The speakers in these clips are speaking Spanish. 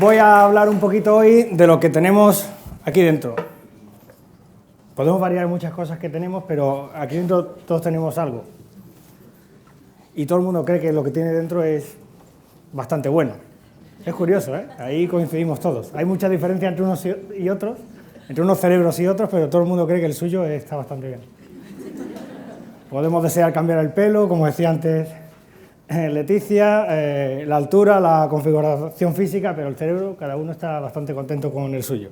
Voy a hablar un poquito hoy de lo que tenemos aquí dentro. Podemos variar muchas cosas que tenemos, pero aquí dentro todos tenemos algo. Y todo el mundo cree que lo que tiene dentro es bastante bueno. Es curioso, ¿eh? Ahí coincidimos todos. Hay mucha diferencia entre unos y otros, entre unos cerebros y otros, pero todo el mundo cree que el suyo está bastante bien. Podemos desear cambiar el pelo, como decía antes Leticia, la altura, la configuración física, pero el cerebro, cada uno está bastante contento con el suyo.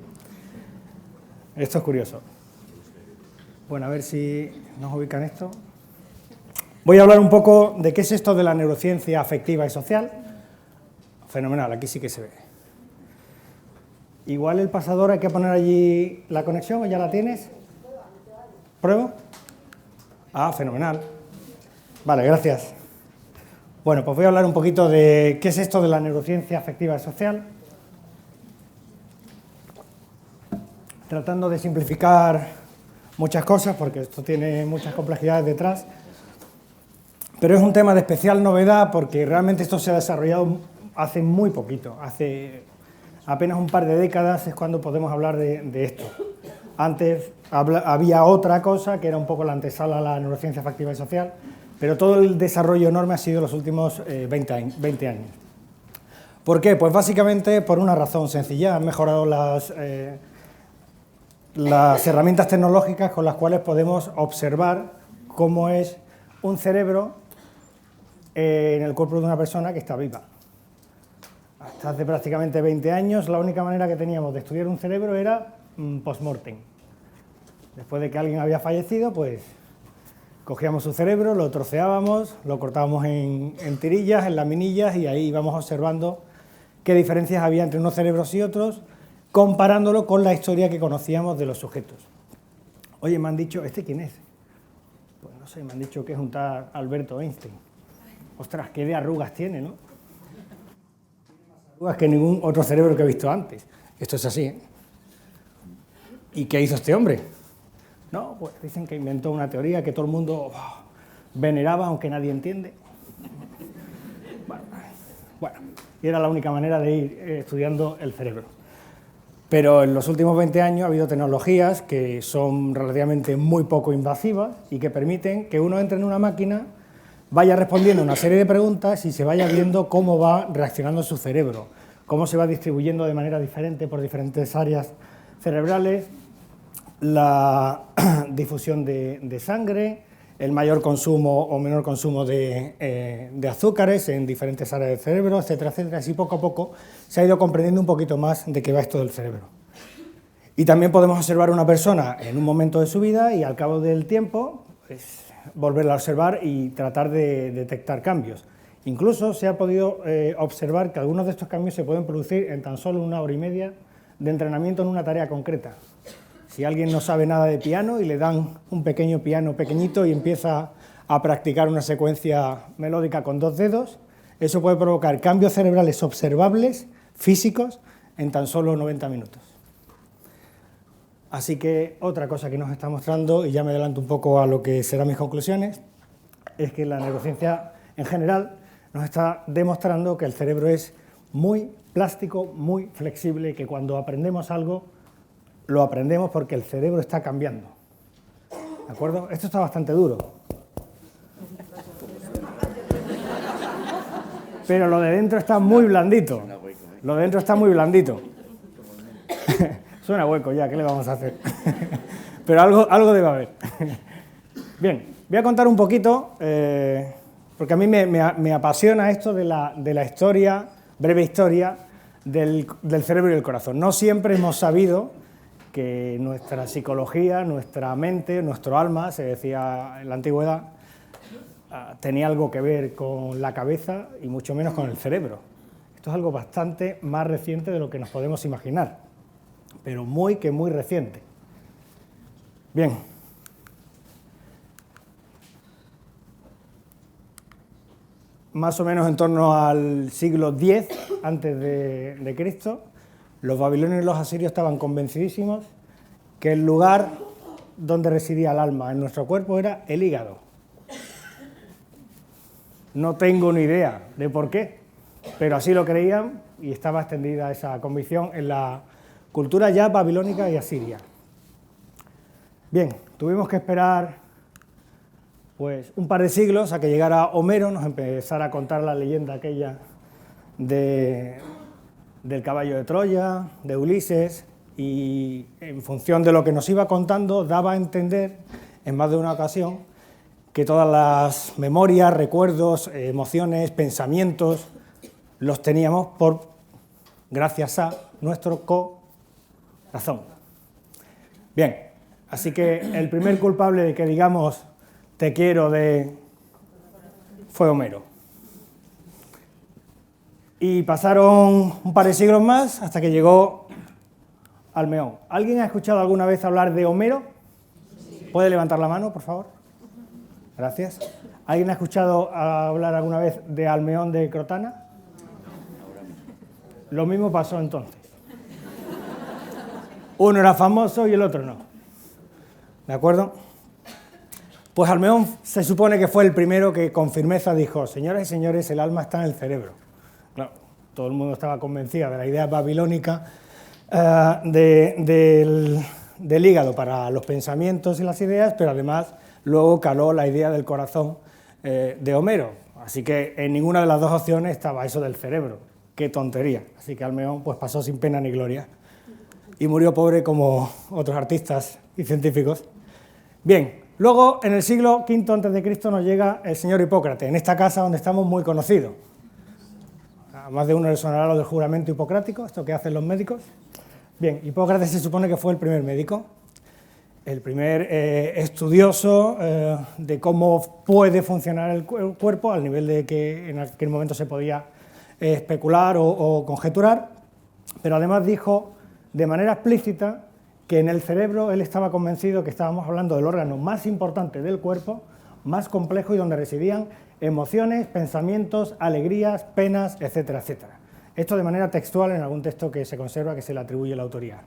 Esto es curioso. Bueno, a ver si nos ubican esto. Voy a hablar un poco de qué es esto de la neurociencia afectiva y social. Fenomenal, aquí sí que se ve. Igual el pasador hay que poner allí la conexión, ¿o ya la tienes? ¿Pruebo? Ah, fenomenal. Vale, gracias. Bueno, pues voy a hablar un poquito de qué es esto de la neurociencia afectiva y social, tratando de simplificar muchas cosas, porque esto tiene muchas complejidades detrás, pero es un tema de especial novedad porque realmente esto se ha desarrollado hace muy poquito, hace apenas un par de décadas es cuando podemos hablar de esto. Antes había otra cosa que era un poco la antesala a la neurociencia afectiva y social, pero todo el desarrollo enorme ha sido los últimos 20 años. ¿Por qué? Pues básicamente por una razón sencilla. Han mejorado las herramientas tecnológicas con las cuales podemos observar cómo es un cerebro en el cuerpo de una persona que está viva. Hasta hace prácticamente 20 años la única manera que teníamos de estudiar un cerebro era post-mortem. Después de que alguien había fallecido, pues cogíamos su cerebro, lo troceábamos, lo cortábamos en tirillas, en laminillas, y ahí íbamos observando qué diferencias había entre unos cerebros y otros, comparándolo con la historia que conocíamos de los sujetos. Oye, me han dicho, ¿este quién es? Pues no sé, me han dicho que es un tal Alberto Einstein. Ostras, qué de arrugas tiene, ¿no? Tiene más arrugas que ningún otro cerebro que he visto antes. Esto es así, ¿eh? ¿Y qué hizo este hombre? No, pues dicen que inventó una teoría que todo el mundo veneraba, aunque nadie entiende. Bueno, y era la única manera de ir estudiando el cerebro. Pero en los últimos 20 años ha habido tecnologías que son relativamente muy poco invasivas y que permiten que uno entre en una máquina, vaya respondiendo una serie de preguntas y se vaya viendo cómo va reaccionando su cerebro, cómo se va distribuyendo de manera diferente por diferentes áreas cerebrales, la difusión de sangre, el mayor consumo o menor consumo de azúcares en diferentes áreas del cerebro, etcétera, etcétera. Así poco a poco se ha ido comprendiendo un poquito más de qué va esto del cerebro. Y también podemos observar a una persona en un momento de su vida y al cabo del tiempo pues, volverla a observar y tratar de detectar cambios. Incluso se ha podido observar que algunos de estos cambios se pueden producir en tan solo 1 hora y media de entrenamiento en una tarea concreta. Si alguien no sabe nada de piano y le dan un pequeño piano pequeñito y empieza a practicar una secuencia melódica con 2 dedos, eso puede provocar cambios cerebrales observables, físicos, en tan solo 90 minutos. Así que otra cosa que nos está mostrando, y ya me adelanto un poco a lo que serán mis conclusiones, es que la neurociencia en general nos está demostrando que el cerebro es muy plástico, muy flexible, que cuando aprendemos algo lo aprendemos porque el cerebro está cambiando. ¿De acuerdo? Esto está bastante duro. Pero lo de dentro está muy blandito. Lo de dentro está muy blandito. Suena hueco ya, ¿qué le vamos a hacer? Pero algo debe haber. Bien, voy a contar un poquito, porque a mí me apasiona esto de la historia, breve historia, del cerebro y el corazón. No siempre hemos sabido que nuestra psicología, nuestra mente, nuestro alma, se decía en la antigüedad, tenía algo que ver con la cabeza y mucho menos con el cerebro. Esto es algo bastante más reciente de lo que nos podemos imaginar, pero muy reciente. Bien. Más o menos en torno al siglo X antes de Cristo, los babilonios y los asirios estaban convencidísimos que el lugar donde residía el alma en nuestro cuerpo era el hígado. No tengo ni idea de por qué, pero así lo creían y estaba extendida esa convicción en la cultura ya babilónica y asiria. Bien, tuvimos que esperar pues un par de siglos a que llegara Homero, nos empezara a contar la leyenda aquella del caballo de Troya, de Ulises, y en función de lo que nos iba contando daba a entender en más de una ocasión que todas las memorias, recuerdos, emociones, pensamientos los teníamos gracias a nuestro corazón. Bien, así que el primer culpable de que digamos te quiero fue Homero. Y pasaron un par de siglos más hasta que llegó Almeón. ¿Alguien ha escuchado alguna vez hablar de Homero? ¿Puede levantar la mano, por favor? Gracias. ¿Alguien ha escuchado hablar alguna vez de Almeón de Crotona? Lo mismo pasó entonces. Uno era famoso y el otro no. ¿De acuerdo? Pues Almeón se supone que fue el primero que con firmeza dijo: señoras y señores, el alma está en el cerebro. Claro, todo el mundo estaba convencido de la idea babilónica del hígado para los pensamientos y las ideas, pero además luego caló la idea del corazón de Homero. Así que en ninguna de las dos opciones estaba eso del cerebro. ¡Qué tontería! Así que Almeón pues pasó sin pena ni gloria y murió pobre como otros artistas y científicos. Bien, luego en el siglo V a.C. nos llega el señor Hipócrates, en esta casa donde estamos muy conocidos. A más de uno le sonará lo del juramento hipocrático, esto que hacen los médicos. Bien, Hipócrates se supone que fue el primer médico, el primer estudioso de cómo puede funcionar el cuerpo, al nivel de que en aquel momento se podía especular o conjeturar, pero además dijo de manera explícita que en el cerebro él estaba convencido que estábamos hablando del órgano más importante del cuerpo, más complejo y donde residían emociones, pensamientos, alegrías, penas, etcétera, etcétera. Esto de manera textual en algún texto que se conserva que se le atribuye la autoría.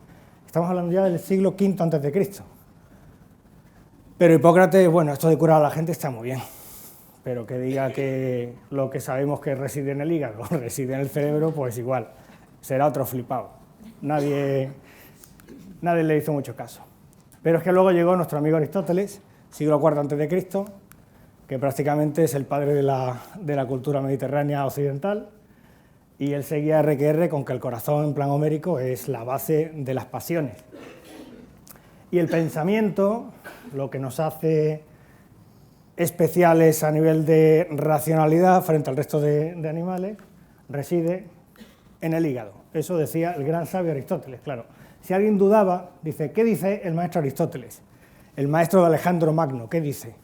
Estamos hablando ya del siglo V a.C. Pero Hipócrates, bueno, esto de curar a la gente está muy bien, pero que diga que lo que sabemos que reside en el hígado reside en el cerebro, pues igual, será otro flipado. Nadie le hizo mucho caso. Pero es que luego llegó nuestro amigo Aristóteles, siglo IV a.C., que prácticamente es el padre de la cultura mediterránea occidental, y él seguía RQR con que el corazón en plan homérico es la base de las pasiones. Y el pensamiento, lo que nos hace especiales a nivel de racionalidad frente al resto de animales, reside en el hígado. Eso decía el gran sabio Aristóteles, claro. Si alguien dudaba, dice, ¿qué dice el maestro Aristóteles? El maestro de Alejandro Magno, ¿qué dice?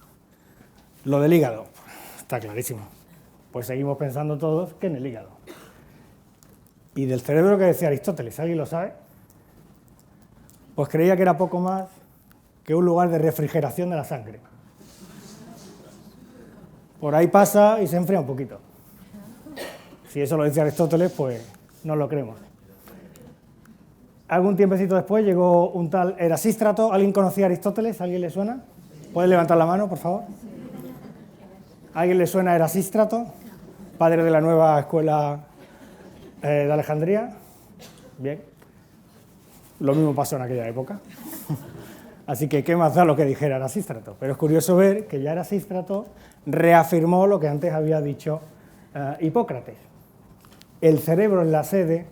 Lo del hígado, está clarísimo. Pues seguimos pensando todos que en el hígado. ¿Y del cerebro qué decía Aristóteles? ¿Alguien lo sabe? Pues creía que era poco más que un lugar de refrigeración de la sangre. Por ahí pasa y se enfría un poquito. Si eso lo dice Aristóteles, pues no lo creemos. Algún tiempecito después llegó un tal Erasístrato. ¿Alguien conocía a Aristóteles? ¿Alguien le suena? ¿Puede levantar la mano, por favor? ¿Alguien le suena a Erasístrato? Padre de la nueva escuela de Alejandría. Bien. Lo mismo pasó en aquella época. Así que qué más da lo que dijera Erasístrato. Pero es curioso ver que ya Erasístrato reafirmó lo que antes había dicho Hipócrates. El cerebro es la sede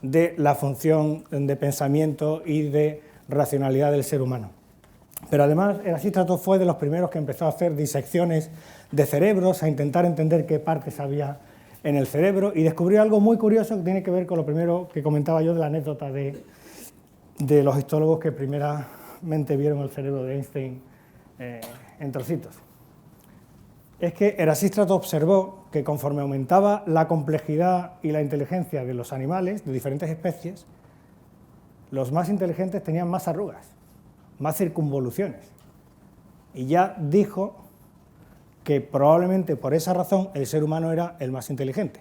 de la función de pensamiento y de racionalidad del ser humano. Pero además Erasístrato fue de los primeros que empezó a hacer disecciones de cerebros, a intentar entender qué partes había en el cerebro, y descubrió algo muy curioso que tiene que ver con lo primero que comentaba yo de la anécdota de los histólogos que primeramente vieron el cerebro de Einstein en trocitos. Es que Erasístrato observó que conforme aumentaba la complejidad y la inteligencia de los animales de diferentes especies, los más inteligentes tenían más arrugas, más circunvoluciones. Y ya dijo que probablemente por esa razón el ser humano era el más inteligente.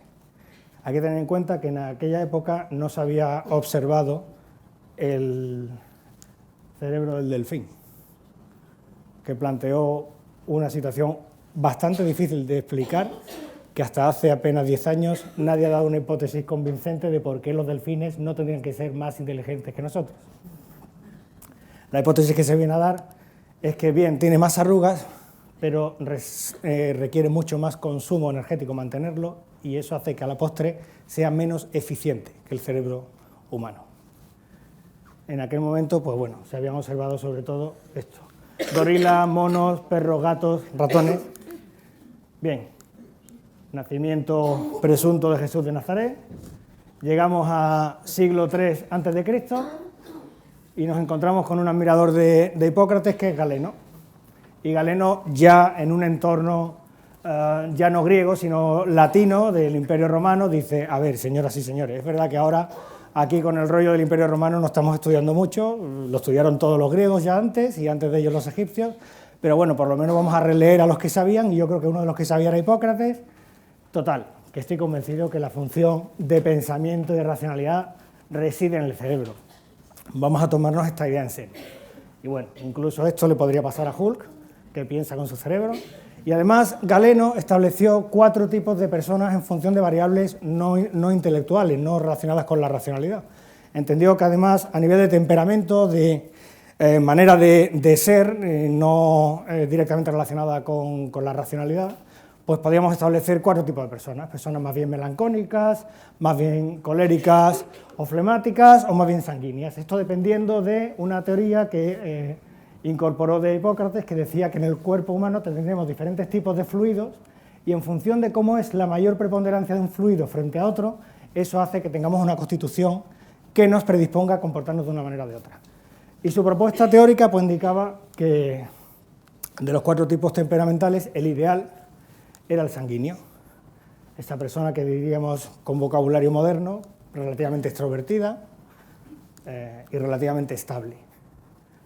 Hay que tener en cuenta que en aquella época no se había observado el cerebro del delfín, que planteó una situación bastante difícil de explicar, que que hasta hace apenas 10 años nadie ha dado una hipótesis convincente de por qué los delfines no tendrían que ser más inteligentes que nosotros. La hipótesis que se viene a dar es que, bien, tiene más arrugas, pero requiere mucho más consumo energético mantenerlo, y eso hace que a la postre sea menos eficiente que el cerebro humano. En aquel momento, pues bueno, se habían observado sobre todo esto: gorilas, monos, perros, gatos, ratones. Bien, nacimiento presunto de Jesús de Nazaret. Llegamos a siglo III a.C. y nos encontramos con un admirador de Hipócrates, que es Galeno. Y Galeno, ya en un entorno ya no griego, sino latino del Imperio Romano, dice: a ver, señoras y señores, es verdad que ahora aquí con el rollo del Imperio Romano no estamos estudiando mucho, lo estudiaron todos los griegos ya antes, y antes de ellos los egipcios, pero bueno, por lo menos vamos a releer a los que sabían, y yo creo que uno de los que sabía era Hipócrates. Total, que estoy convencido que la función de pensamiento y de racionalidad reside en el cerebro. Vamos a tomarnos esta idea en serio. Y bueno, incluso esto le podría pasar a Hulk, que piensa con su cerebro. Y además, Galeno estableció 4 tipos de personas en función de variables no intelectuales, no relacionadas con la racionalidad. Entendió que además, a nivel de temperamento, de manera de ser, no directamente relacionada con la racionalidad, pues podríamos establecer 4 tipos de personas: personas más bien melancólicas, más bien coléricas o flemáticas, o más bien sanguíneas. Esto dependiendo de una teoría que incorporó de Hipócrates, que decía que en el cuerpo humano tendremos diferentes tipos de fluidos, y en función de cómo es la mayor preponderancia de un fluido frente a otro, eso hace que tengamos una constitución que nos predisponga a comportarnos de una manera o de otra. Y su propuesta teórica pues indicaba que de los 4 tipos temperamentales, el ideal era el sanguíneo, esa persona que diríamos con vocabulario moderno, relativamente extrovertida y relativamente estable.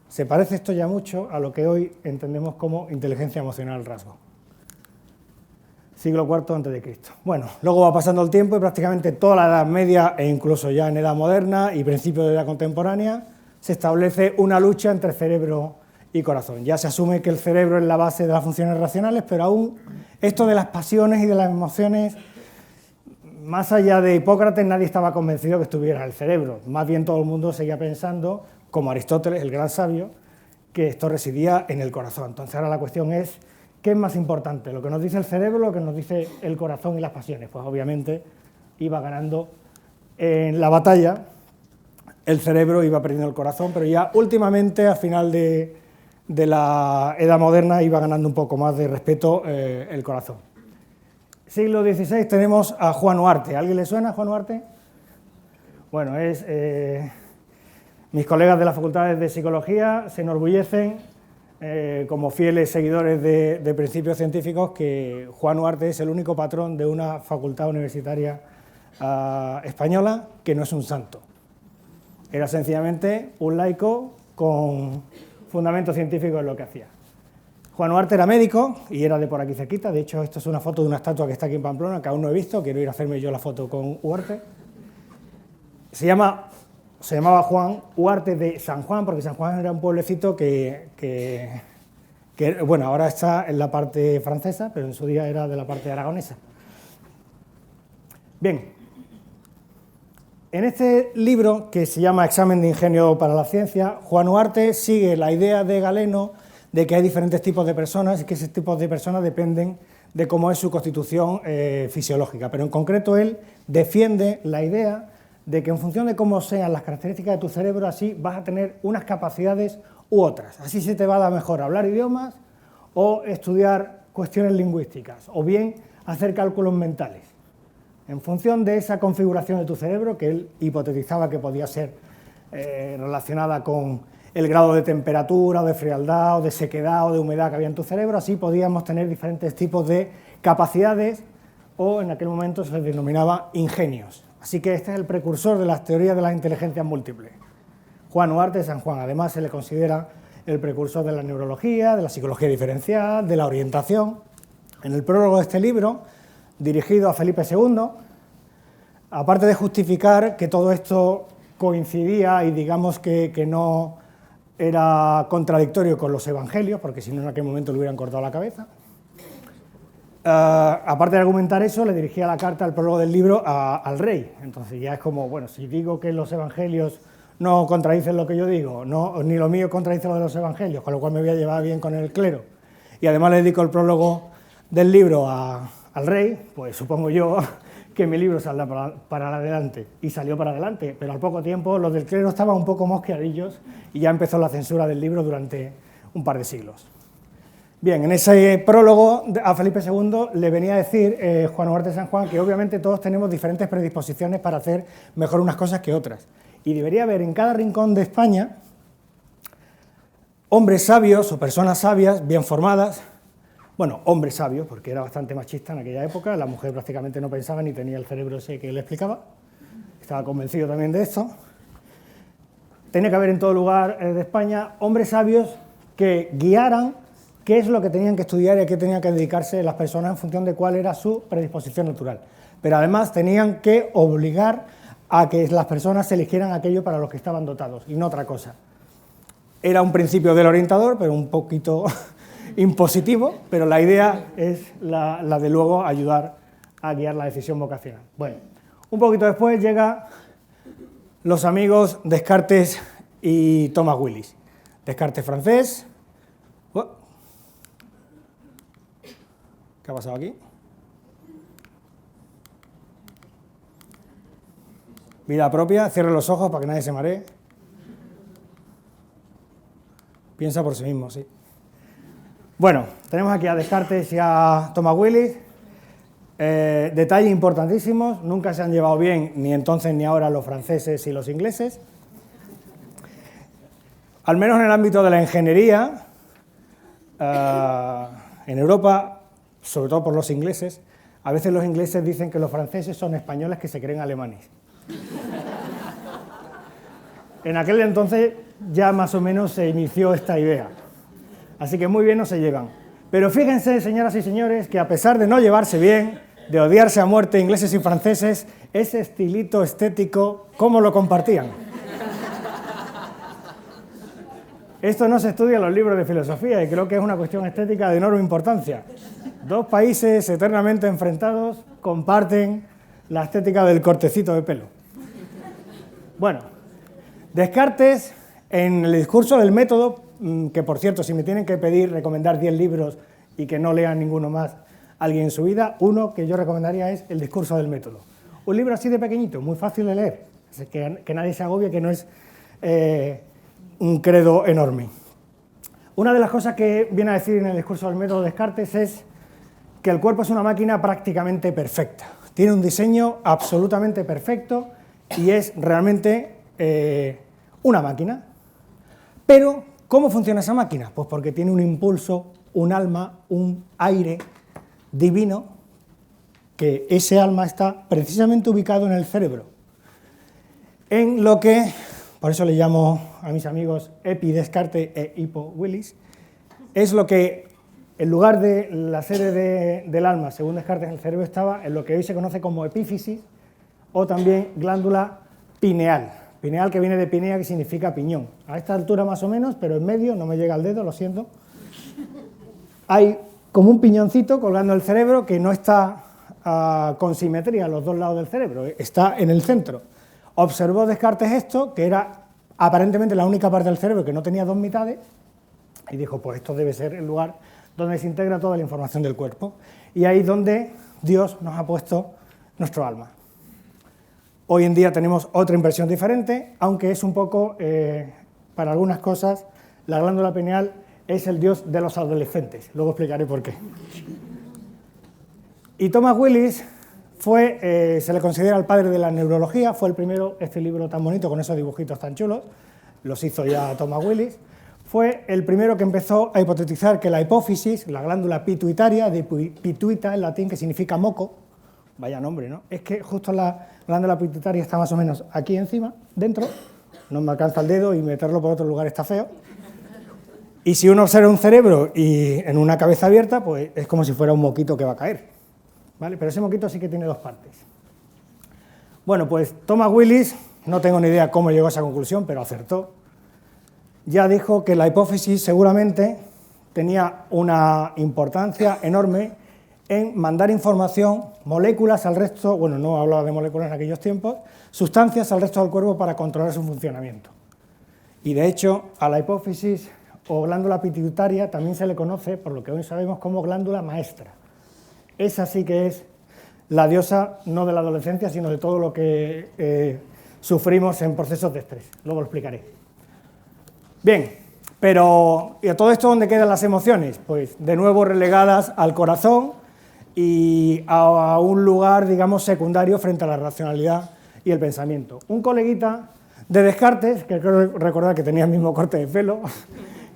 Se parece esto ya mucho a lo que hoy entendemos como inteligencia emocional rasgo. Siglo IV a.C. Bueno, luego va pasando el tiempo y prácticamente toda la Edad Media, e incluso ya en Edad Moderna y principios de la Edad Contemporánea, se establece una lucha entre cerebro y corazón. Ya se asume que el cerebro es la base de las funciones racionales, pero aún esto de las pasiones y de las emociones, más allá de Hipócrates, nadie estaba convencido que estuviera en el cerebro. Más bien todo el mundo seguía pensando, como Aristóteles, el gran sabio, que esto residía en el corazón. Entonces ahora la cuestión es: ¿qué es más importante? ¿Lo que nos dice el cerebro o lo que nos dice el corazón y las pasiones? Pues obviamente iba ganando en la batalla el cerebro, iba perdiendo el corazón, pero ya últimamente, a final de la Edad Moderna, iba ganando un poco más de respeto el corazón. Siglo XVI tenemos a Juan Huarte. ¿A alguien le suena Juan Huarte? Bueno, mis colegas de las facultades de Psicología se enorgullecen, como fieles seguidores de principios científicos, que Juan Huarte es el único patrón de una facultad universitaria española que no es un santo. Era sencillamente un laico con fundamento científico en lo que hacía. Juan Huarte era médico y era de por aquí cerquita. De hecho, esto es una foto de una estatua que está aquí en Pamplona, que aún no he visto. Quiero ir a hacerme yo la foto con Huarte. Se llamaba Juan Huarte de San Juan, porque San Juan era un pueblecito que bueno, ahora está en la parte francesa, pero en su día era de la parte aragonesa. Bien, en este libro, que se llama Examen de Ingenio para la Ciencia, Juan Huarte sigue la idea de Galeno de que hay diferentes tipos de personas y que esos tipos de personas dependen de cómo es su constitución fisiológica. Pero en concreto él defiende la idea de que en función de cómo sean las características de tu cerebro, así vas a tener unas capacidades u otras. Así se te va a dar mejor hablar idiomas o estudiar cuestiones lingüísticas, o bien hacer cálculos mentales. En función de esa configuración de tu cerebro, que él hipotetizaba que podía ser relacionada con el grado de temperatura, o de frialdad, o de sequedad, o de humedad que había en tu cerebro, así podíamos tener diferentes tipos de capacidades, o en aquel momento se les denominaba ingenios. Así que este es el precursor de las teorías de las inteligencias múltiples. Juan Huarte de San Juan. Además se le considera el precursor de la neurología, de la psicología diferencial, de la orientación. En el prólogo de este libro, dirigido a Felipe II, aparte de justificar que todo esto coincidía y digamos que no era contradictorio con los evangelios, porque si no en aquel momento le hubieran cortado la cabeza, aparte de argumentar eso, le dirigía la carta, el prólogo del libro, al rey. Entonces ya es como, bueno, si digo que los evangelios no contradicen lo que yo digo, no, ni lo mío contradice lo de los evangelios, con lo cual me voy a llevar bien con el clero, y además le dedico el prólogo del libro al rey, pues supongo yo que mi libro saldrá para adelante. Y salió para adelante, pero al poco tiempo los del clero estaban un poco mosqueadillos y ya empezó la censura del libro durante un par de siglos. Bien, en ese prólogo a Felipe II le venía a decir Juan Ugarte de San Juan que obviamente todos tenemos diferentes predisposiciones para hacer mejor unas cosas que otras. Y debería haber en cada rincón de España hombres sabios o personas sabias, bien formadas, bueno, hombres sabios, porque era bastante machista en aquella época, la mujer prácticamente no pensaba ni tenía el cerebro ese que le explicaba, estaba convencido también de esto. Tenía que haber en todo lugar de España hombres sabios que guiaran qué es lo que tenían que estudiar y a qué tenían que dedicarse las personas en función de cuál era su predisposición natural. Pero además tenían que obligar a que las personas eligieran aquello para lo que estaban dotados y no otra cosa. Era un principio del orientador, pero un poquito impositivo, pero la idea es la de luego ayudar a guiar la decisión vocacional. Bueno, un poquito después llegan los amigos Descartes y Thomas Willis. Descartes francés. ¿Qué ha pasado aquí? Vida propia, cierre los ojos para que nadie se maree. Piensa por sí mismo, sí. Bueno, tenemos aquí a Descartes y a Thomas Willis. Detalles importantísimos, nunca se han llevado bien ni entonces ni ahora los franceses y los ingleses. Al menos en el ámbito de la ingeniería, en Europa, sobre todo por los ingleses, a veces los ingleses dicen que los franceses son españoles que se creen alemanes. En aquel entonces ya más o menos se inició esta idea, así que muy bien no se llevan. Pero fíjense, señoras y señores, que a pesar de no llevarse bien, de odiarse a muerte ingleses y franceses, ese estilito estético, ¿cómo lo compartían? Esto no se estudia en los libros de filosofía y creo que es una cuestión estética de enorme importancia. Dos países eternamente enfrentados comparten la estética del cortecito de pelo. Bueno, Descartes, en el discurso del método, que por cierto, si me tienen que pedir recomendar 10 libros y que no lean ninguno más alguien en su vida, uno que yo recomendaría es El discurso del método. Un libro así de pequeñito, muy fácil de leer, así que nadie se agobie, que no es un credo enorme. Una de las cosas que viene a decir en el discurso del método Descartes es que el cuerpo es una máquina prácticamente perfecta. Tiene un diseño absolutamente perfecto y es realmente una máquina. Pero, ¿cómo funciona esa máquina? Pues porque tiene un impulso, un alma, un aire divino, que ese alma está precisamente ubicado en el cerebro. En lo que, por eso le llamo a mis amigos Epi Descartes e Hippo Willis, es lo que, en lugar de la sede del alma, según Descartes, en el cerebro estaba en lo que hoy se conoce como epífisis o también glándula pineal. Pineal, que viene de pinea, que significa piñón. A esta altura más o menos, pero en medio, no me llega el dedo, lo siento. Hay como un piñoncito colgando el cerebro que no está con simetría a los dos lados del cerebro, está en el centro. Observó Descartes esto, que era aparentemente la única parte del cerebro que no tenía dos mitades, y dijo, pues esto debe ser el lugar donde se integra toda la información del cuerpo. Y ahí es donde Dios nos ha puesto nuestro alma. Hoy en día tenemos otra impresión diferente, aunque es un poco, para algunas cosas, la glándula pineal es el Dios de los adolescentes. Luego explicaré por qué. Y Thomas Willis se le considera el padre de la neurología, fue el primero, este libro tan bonito, con esos dibujitos tan chulos, los hizo ya Thomas Willis. Fue el primero que empezó a hipotetizar que la hipófisis, la glándula pituitaria, de pituita en latín, que significa moco, vaya nombre, ¿no? Es que justo la glándula pituitaria está más o menos aquí encima, dentro, no me alcanza el dedo y meterlo por otro lugar está feo. Y si uno observa un cerebro y en una cabeza abierta, pues es como si fuera un moquito que va a caer, ¿vale? Pero ese moquito sí que tiene dos partes. Bueno, pues Thomas Willis, no tengo ni idea cómo llegó a esa conclusión, pero acertó. Ya dijo que la hipófisis seguramente tenía una importancia enorme en mandar información, moléculas al resto, bueno, no hablaba de moléculas en aquellos tiempos, sustancias al resto del cuerpo para controlar su funcionamiento. Y de hecho, a la hipófisis o glándula pituitaria también se le conoce, por lo que hoy sabemos, como glándula maestra. Esa sí que es la diosa no de la adolescencia, sino de todo lo que sufrimos en procesos de estrés. Luego lo explicaré. Bien, pero ¿y a todo esto dónde quedan las emociones? Pues de nuevo relegadas al corazón y a un lugar, digamos, secundario frente a la racionalidad y el pensamiento. Un coleguita de Descartes, que creo recordar que tenía el mismo corte de pelo,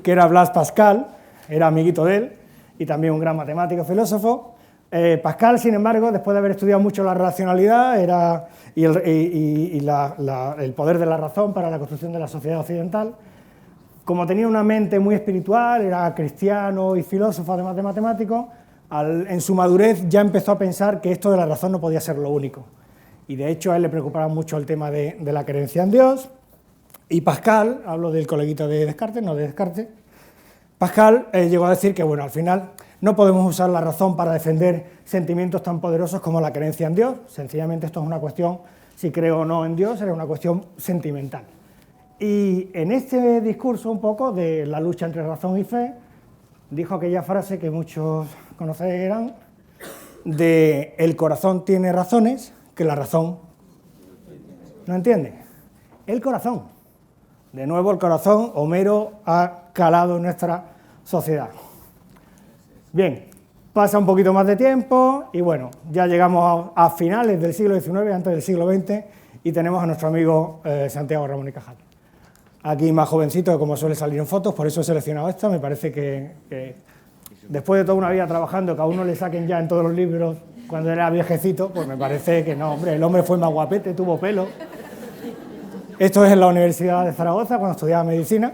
que era Blaise Pascal, era amiguito de él, y también un gran matemático y filósofo. Pascal, sin embargo, después de haber estudiado mucho la racionalidad y el poder de la razón para la construcción de la sociedad occidental, como tenía una mente muy espiritual, era cristiano y filósofo, además de matemático, en su madurez ya empezó a pensar que esto de la razón no podía ser lo único. Y de hecho a él le preocupaba mucho el tema de la creencia en Dios. Y Pascal, hablo del coleguito de Descartes, no de Descartes, Pascal llegó a decir que, bueno, al final no podemos usar la razón para defender sentimientos tan poderosos como la creencia en Dios. Sencillamente esto es una cuestión, si creo o no en Dios, era una cuestión sentimental. Y en este discurso un poco de la lucha entre razón y fe, dijo aquella frase que muchos conocerán, de el corazón tiene razones que la razón no entiende. El corazón. De nuevo el corazón, Homero ha calado en nuestra sociedad. Bien, pasa un poquito más de tiempo y bueno, ya llegamos a finales del siglo XIX, antes del siglo XX, y tenemos a nuestro amigo Santiago Ramón y Cajal. Aquí más jovencito, como suele salir en fotos, por eso he seleccionado esta. Me parece que después de toda una vida trabajando, que a uno le saquen ya en todos los libros cuando era viejecito, pues me parece que no, hombre, el hombre fue más guapete, tuvo pelo. Esto es en la Universidad de Zaragoza, cuando estudiaba medicina.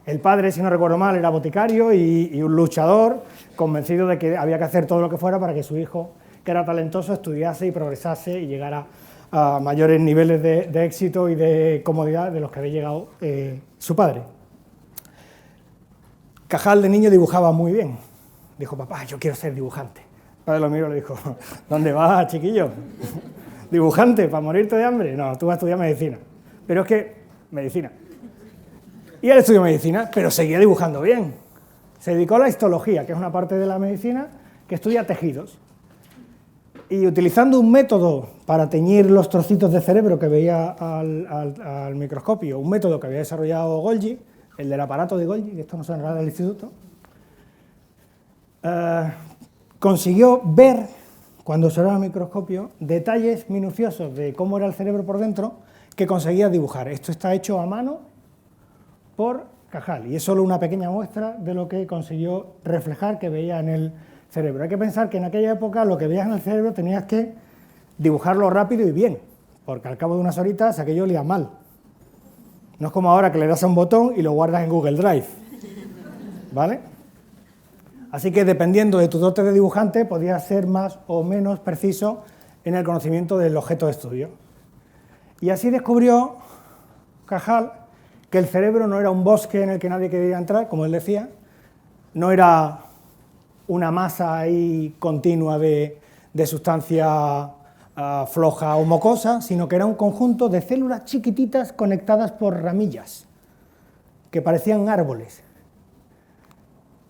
El padre, si no recuerdo mal, era boticario y un luchador, convencido de que había que hacer todo lo que fuera para que su hijo, que era talentoso, estudiase y progresase y llegara a mayores niveles de éxito y de comodidad de los que había llegado su padre. Cajal de niño dibujaba muy bien. Dijo, papá, yo quiero ser dibujante. El padre lo miró y le dijo, ¿dónde vas, chiquillo? ¿Dibujante para morirte de hambre? No, tú vas a estudiar medicina. Pero es que, medicina. Y él estudió medicina, pero seguía dibujando bien. Se dedicó a la histología, que es una parte de la medicina que estudia tejidos. Y utilizando un método para teñir los trocitos de cerebro que veía al microscopio, un método que había desarrollado Golgi, el del aparato de Golgi, que esto no suena nada del instituto, consiguió ver, cuando observaba el microscopio, detalles minuciosos de cómo era el cerebro por dentro que conseguía dibujar. Esto está hecho a mano por Cajal y es solo una pequeña muestra de lo que consiguió reflejar que veía en el cerebro. Hay que pensar que en aquella época lo que veías en el cerebro tenías que dibujarlo rápido y bien, porque al cabo de unas horitas aquello olía mal. No es como ahora que le das a un botón y lo guardas en Google Drive, ¿vale? Así que dependiendo de tu dote de dibujante podías ser más o menos preciso en el conocimiento del objeto de estudio. Y así descubrió Cajal que el cerebro no era un bosque en el que nadie quería entrar, como él decía, no era una masa ahí continua de sustancia floja o mocosa, sino que era un conjunto de células chiquititas conectadas por ramillas, que parecían árboles,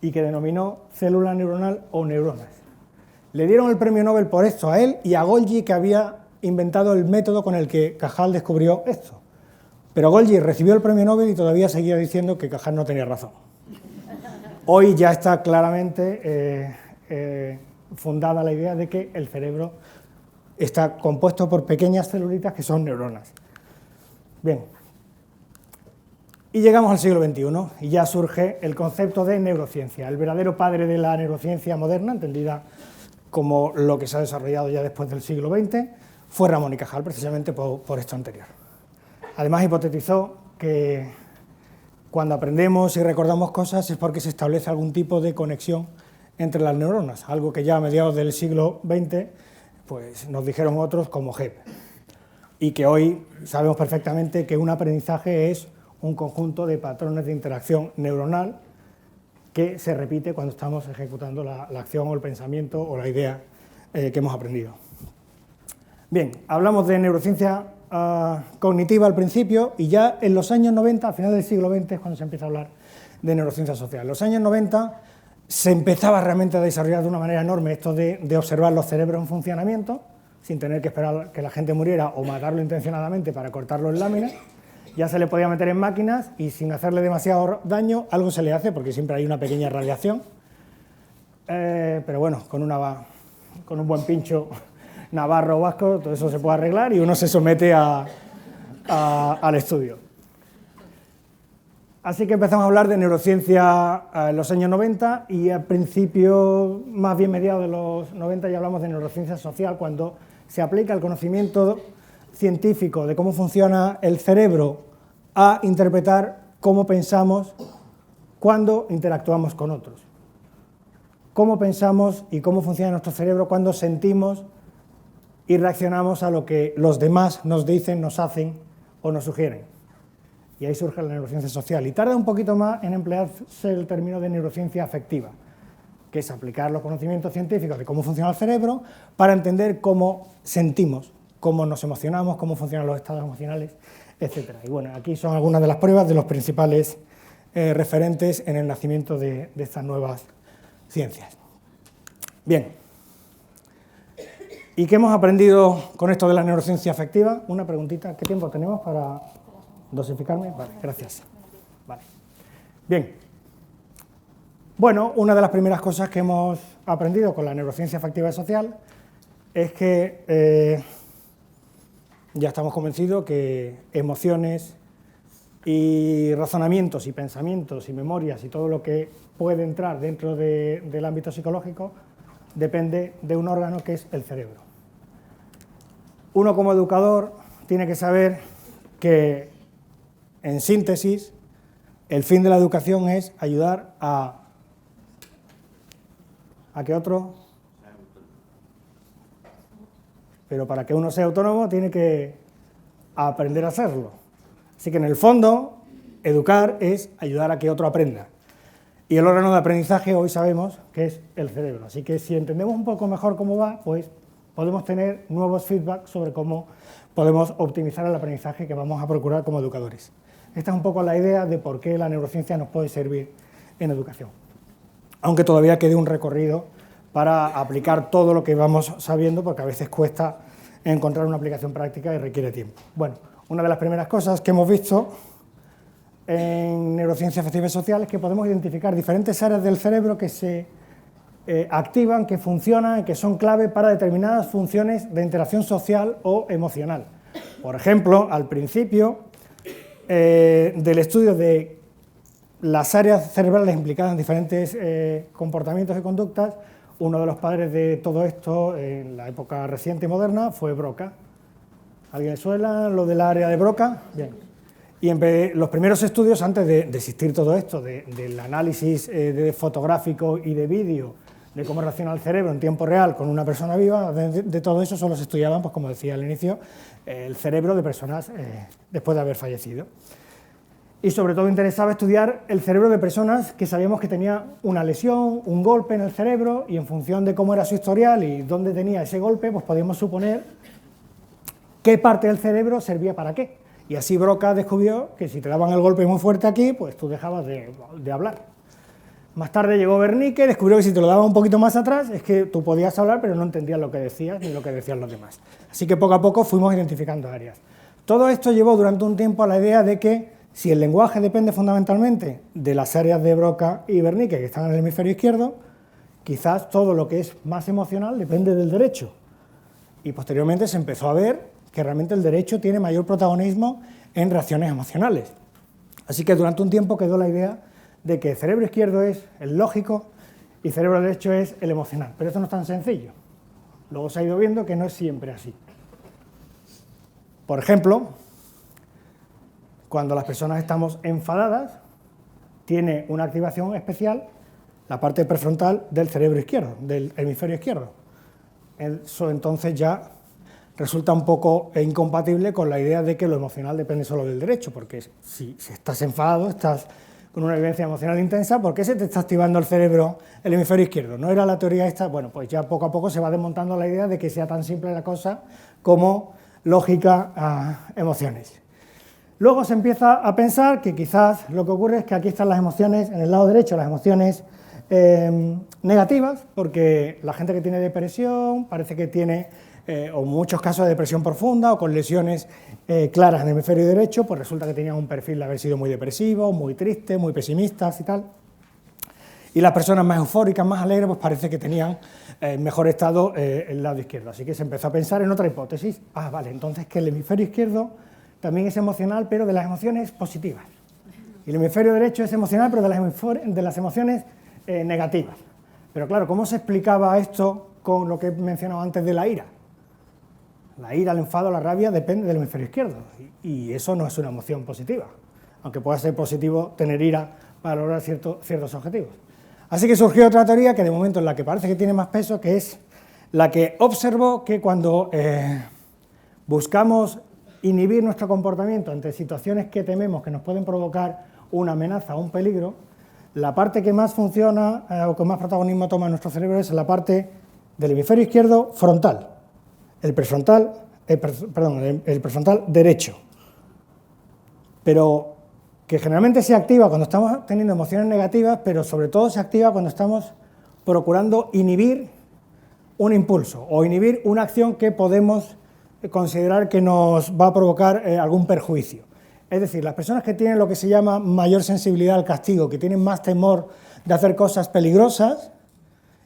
y que denominó célula neuronal o neuronas. Le dieron el premio Nobel por esto a él y a Golgi, que había inventado el método con el que Cajal descubrió esto. Pero Golgi recibió el premio Nobel y todavía seguía diciendo que Cajal no tenía razón. Hoy ya está claramente fundada la idea de que el cerebro está compuesto por pequeñas celulitas que son neuronas. Bien. Y llegamos al siglo XXI y ya surge el concepto de neurociencia, el verdadero padre de la neurociencia moderna, entendida como lo que se ha desarrollado ya después del siglo XX, fue Ramón y Cajal, precisamente por esto anterior. Además, hipotetizó que cuando aprendemos y recordamos cosas es porque se establece algún tipo de conexión entre las neuronas, algo que ya a mediados del siglo XX pues, nos dijeron otros como Hebb, y que hoy sabemos perfectamente que un aprendizaje es un conjunto de patrones de interacción neuronal que se repite cuando estamos ejecutando la acción o el pensamiento o la idea que hemos aprendido. Bien, hablamos de neurociencia cognitiva al principio y ya en los años 90, a finales del siglo XX, es cuando se empieza a hablar de neurociencia social. En los años 90 se empezaba realmente a desarrollar de una manera enorme esto de observar los cerebros en funcionamiento, sin tener que esperar que la gente muriera o matarlo intencionadamente para cortarlo en láminas. Ya se le podía meter en máquinas y sin hacerle demasiado daño, algo se le hace porque siempre hay una pequeña radiación, pero bueno, con un buen pincho navarro o vasco, todo eso se puede arreglar y uno se somete al estudio. Así que empezamos a hablar de neurociencia en los años 90 y al principio, más bien mediados de los 90, ya hablamos de neurociencia social, cuando se aplica el conocimiento científico de cómo funciona el cerebro a interpretar cómo pensamos cuando interactuamos con otros. Cómo pensamos y cómo funciona nuestro cerebro cuando sentimos y reaccionamos a lo que los demás nos dicen, nos hacen o nos sugieren. Y ahí surge la neurociencia social. Y tarda un poquito más en emplearse el término de neurociencia afectiva, que es aplicar los conocimientos científicos de cómo funciona el cerebro para entender cómo sentimos, cómo nos emocionamos, cómo funcionan los estados emocionales, etc. Y bueno, aquí son algunas de las pruebas de los principales referentes en el nacimiento de estas nuevas ciencias. Bien. ¿Y qué hemos aprendido con esto de la neurociencia afectiva? Una preguntita, ¿qué tiempo tenemos para dosificarme? Vale, gracias. Vale. Bien. Bueno, una de las primeras cosas que hemos aprendido con la neurociencia afectiva y social es que ya estamos convencidos que emociones y razonamientos y pensamientos y memorias y todo lo que puede entrar dentro del ámbito psicológico depende de un órgano que es el cerebro. Uno como educador tiene que saber que, en síntesis, el fin de la educación es ayudar a que otro... Pero para que uno sea autónomo tiene que aprender a hacerlo. Así que en el fondo, educar es ayudar a que otro aprenda. Y el órgano de aprendizaje hoy sabemos que es el cerebro. Así que si entendemos un poco mejor cómo va, pues podemos tener nuevos feedback sobre cómo podemos optimizar el aprendizaje que vamos a procurar como educadores. Esta es un poco la idea de por qué la neurociencia nos puede servir en educación. Aunque todavía quede un recorrido para aplicar todo lo que vamos sabiendo, porque a veces cuesta encontrar una aplicación práctica y requiere tiempo. Bueno, una de las primeras cosas que hemos visto en neurociencia afectiva y social es que podemos identificar diferentes áreas del cerebro que se activan, que funcionan y que son clave para determinadas funciones de interacción social o emocional. Por ejemplo, al principio del estudio de las áreas cerebrales implicadas en diferentes comportamientos y conductas, uno de los padres de todo esto en la época reciente y moderna fue Broca. ¿Alguien le suena lo del área de Broca? Bien. Y los primeros estudios, antes de existir todo esto, del análisis fotográfico y de vídeo, de cómo reacciona el cerebro en tiempo real con una persona viva, de todo eso solo se estudiaban, pues como decía al inicio, el cerebro de personas después de haber fallecido. Y sobre todo interesaba estudiar el cerebro de personas que sabíamos que tenía una lesión, un golpe en el cerebro, y en función de cómo era su historial y dónde tenía ese golpe, pues podíamos suponer qué parte del cerebro servía para qué. Y así Broca descubrió que si te daban el golpe muy fuerte aquí, pues tú dejabas de hablar. Más tarde llegó Wernicke y descubrió que si te lo daban un poquito más atrás, es que tú podías hablar, pero no entendías lo que decías ni lo que decían los demás. Así que poco a poco fuimos identificando áreas. Todo esto llevó durante un tiempo a la idea de que si el lenguaje depende fundamentalmente de las áreas de Broca y Wernicke que están en el hemisferio izquierdo, quizás todo lo que es más emocional depende del derecho. Y posteriormente se empezó a ver que realmente el derecho tiene mayor protagonismo en reacciones emocionales. Así que durante un tiempo quedó la idea de que el cerebro izquierdo es el lógico y el cerebro derecho es el emocional. Pero esto no es tan sencillo. Luego se ha ido viendo que no es siempre así. Por ejemplo, cuando las personas estamos enfadadas, tiene una activación especial la parte prefrontal del cerebro izquierdo, del hemisferio izquierdo. Eso entonces ya resulta un poco incompatible con la idea de que lo emocional depende solo del derecho, porque si estás enfadado, estás con una vivencia emocional intensa, ¿por qué se te está activando el cerebro, el hemisferio izquierdo? ¿No era la teoría esta? Bueno, pues ya poco a poco se va desmontando la idea de que sea tan simple la cosa como lógica a emociones. Luego se empieza a pensar que quizás lo que ocurre es que aquí están las emociones, en el lado derecho las emociones negativas, porque la gente que tiene depresión parece que tiene, o muchos casos de depresión profunda o con lesiones claras en el hemisferio derecho, pues resulta que tenían un perfil de haber sido muy depresivo, muy triste, muy pesimistas y tal. Y las personas más eufóricas, más alegres, pues parece que tenían mejor estado el lado izquierdo. Así que se empezó a pensar en otra hipótesis. Ah, vale, entonces que el hemisferio izquierdo también es emocional, pero de las emociones positivas. Y el hemisferio derecho es emocional, pero de las emociones negativas. Pero claro, ¿cómo se explicaba esto con lo que he mencionado antes de la ira? La ira, el enfado, la rabia depende del hemisferio izquierdo. Y eso no es una emoción positiva, aunque pueda ser positivo tener ira para lograr ciertos objetivos. Así que surgió otra teoría que de momento es la que parece que tiene más peso, que es la que observó que cuando buscamos inhibir nuestro comportamiento ante situaciones que tememos que nos pueden provocar una amenaza o un peligro, la parte que más funciona o que más protagonismo toma en nuestro cerebro es la parte del hemisferio izquierdo frontal, el prefrontal derecho, pero que generalmente se activa cuando estamos teniendo emociones negativas, pero sobre todo se activa cuando estamos procurando inhibir un impulso o inhibir una acción que podemos considerar que nos va a provocar algún perjuicio. Es decir, las personas que tienen lo que se llama mayor sensibilidad al castigo, que tienen más temor de hacer cosas peligrosas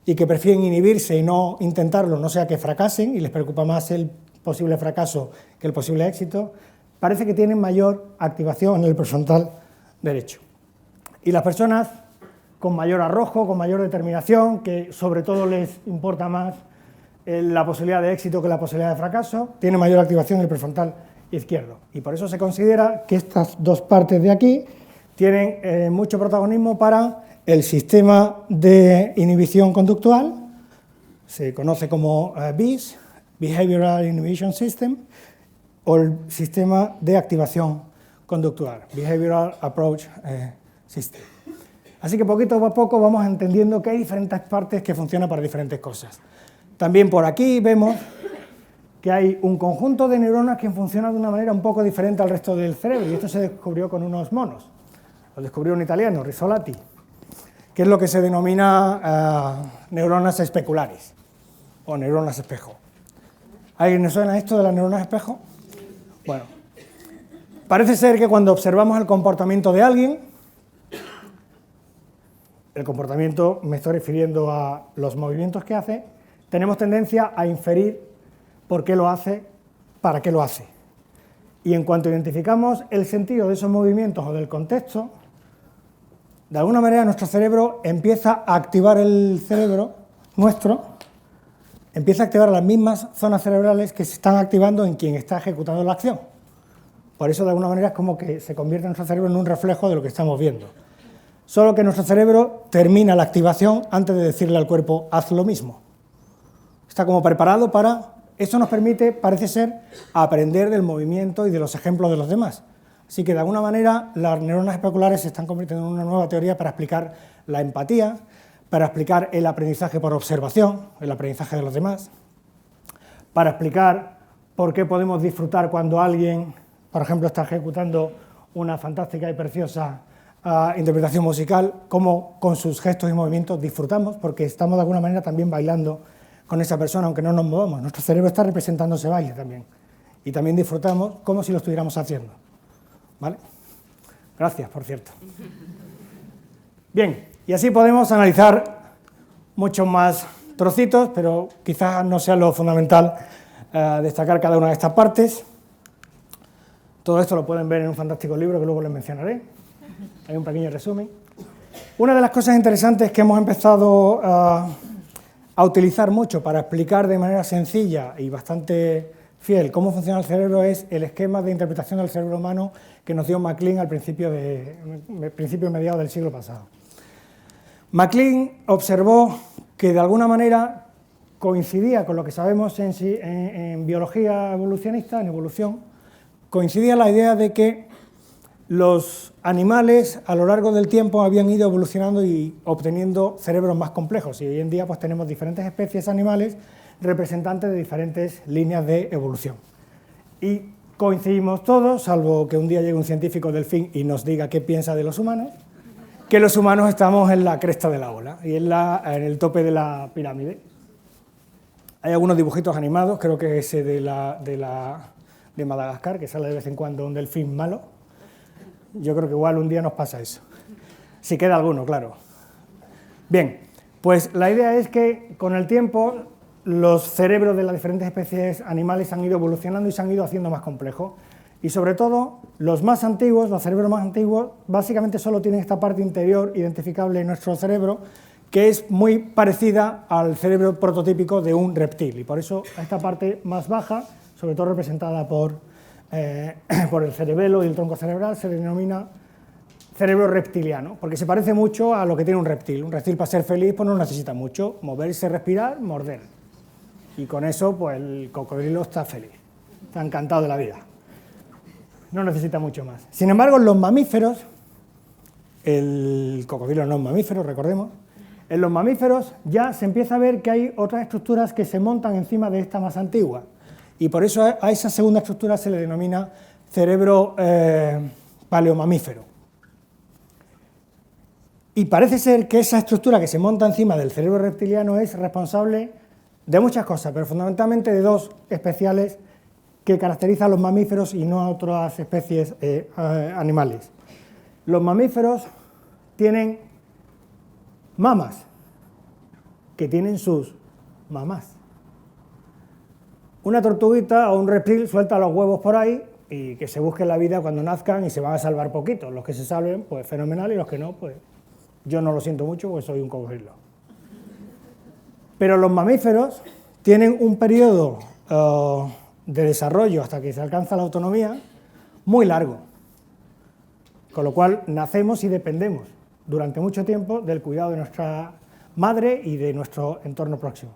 y que prefieren inhibirse y no intentarlo, no sea que fracasen y les preocupa más el posible fracaso que el posible éxito, parece que tienen mayor activación en el prefrontal derecho. Y las personas con mayor arrojo, con mayor determinación, que sobre todo les importa más la posibilidad de éxito que la posibilidad de fracaso, tienen mayor activación en el prefrontal izquierdo. Y por eso se considera que estas dos partes de aquí tienen mucho protagonismo para el sistema de inhibición conductual, se conoce como BIS, Behavioral Inhibition System, o el sistema de activación conductual, Behavioral Approach System. Así que poquito a poco vamos entendiendo que hay diferentes partes que funcionan para diferentes cosas. También por aquí vemos que hay un conjunto de neuronas que funcionan de una manera un poco diferente al resto del cerebro, y esto se descubrió con unos monos. Lo descubrió un italiano, Risolati, que es lo que se denomina neuronas especulares, o neuronas espejo. ¿A alguien le suena esto de las neuronas espejo? Bueno, parece ser que cuando observamos el comportamiento de alguien, el comportamiento, me estoy refiriendo a los movimientos que hace, tenemos tendencia a inferir por qué lo hace, para qué lo hace. Y en cuanto identificamos el sentido de esos movimientos o del contexto, de alguna manera nuestro cerebro empieza a activar el cerebro nuestro, empieza a activar las mismas zonas cerebrales que se están activando en quien está ejecutando la acción. Por eso de alguna manera es como que se convierte nuestro cerebro en un reflejo de lo que estamos viendo. Solo que nuestro cerebro termina la activación antes de decirle al cuerpo, haz lo mismo. Está como preparado para... Eso nos permite, parece ser, aprender del movimiento y de los ejemplos de los demás. Así que, de alguna manera, las neuronas especulares se están convirtiendo en una nueva teoría para explicar la empatía, para explicar el aprendizaje por observación, el aprendizaje de los demás, para explicar por qué podemos disfrutar cuando alguien, por ejemplo, está ejecutando una fantástica y preciosa interpretación musical, cómo con sus gestos y movimientos disfrutamos, porque estamos de alguna manera también bailando con esa persona, aunque no nos movamos. Nuestro cerebro está representando ese baile también. Y también disfrutamos como si lo estuviéramos haciendo. ¿Vale? Gracias, por cierto. Bien, y así podemos analizar muchos más trocitos, pero quizás no sea lo fundamental destacar cada una de estas partes. Todo esto lo pueden ver en un fantástico libro que luego les mencionaré. Hay un pequeño resumen. Una de las cosas interesantes que hemos empezado a utilizar mucho para explicar de manera sencilla y bastante fiel cómo funciona el cerebro es el esquema de interpretación del cerebro humano que nos dio MacLean al principio y mediados del siglo pasado. MacLean observó que de alguna manera coincidía con lo que sabemos en biología evolucionista, en evolución, coincidía la idea de que Los animales a lo largo del tiempo habían ido evolucionando y obteniendo cerebros más complejos, y hoy en día pues tenemos diferentes especies animales representantes de diferentes líneas de evolución. Y coincidimos todos, salvo que un día llegue un científico delfín y nos diga qué piensa de los humanos, que los humanos estamos en la cresta de la ola y en el tope de la pirámide. Hay algunos dibujitos animados, creo que ese de Madagascar, que sale de vez en cuando un delfín malo. Yo creo que igual un día nos pasa eso. Si queda alguno, claro. Bien, pues la idea es que con el tiempo los cerebros de las diferentes especies animales han ido evolucionando y se han ido haciendo más complejos. Y sobre todo, los más antiguos, los cerebros más antiguos, básicamente solo tienen esta parte interior identificable en nuestro cerebro, que es muy parecida al cerebro prototípico de un reptil. Y por eso a esta parte más baja, sobre todo representada por el cerebelo y el tronco cerebral, se denomina cerebro reptiliano, porque se parece mucho a lo que tiene un reptil. Un reptil, para ser feliz, pues no necesita mucho: moverse, respirar, morder. Y con eso, pues el cocodrilo está feliz, está encantado de la vida. No necesita mucho más. Sin embargo, en los mamíferos, el cocodrilo no es mamífero, recordemos, en los mamíferos ya se empieza a ver que hay otras estructuras que se montan encima de esta más antigua. Y por eso a esa segunda estructura se le denomina cerebro paleomamífero. Y parece ser que esa estructura que se monta encima del cerebro reptiliano es responsable de muchas cosas, pero fundamentalmente de dos especiales que caracterizan a los mamíferos y no a otras especies animales. Los mamíferos tienen mamas, que tienen sus mamás. Una tortuguita o un reptil suelta los huevos por ahí y que se busquen la vida cuando nazcan y se van a salvar poquitos. Los que se salven, pues fenomenal, y los que no, pues yo no lo siento mucho porque soy un cocodrilo. Pero los mamíferos tienen un periodo de desarrollo hasta que se alcanza la autonomía muy largo, con lo cual nacemos y dependemos durante mucho tiempo del cuidado de nuestra madre y de nuestro entorno próximo.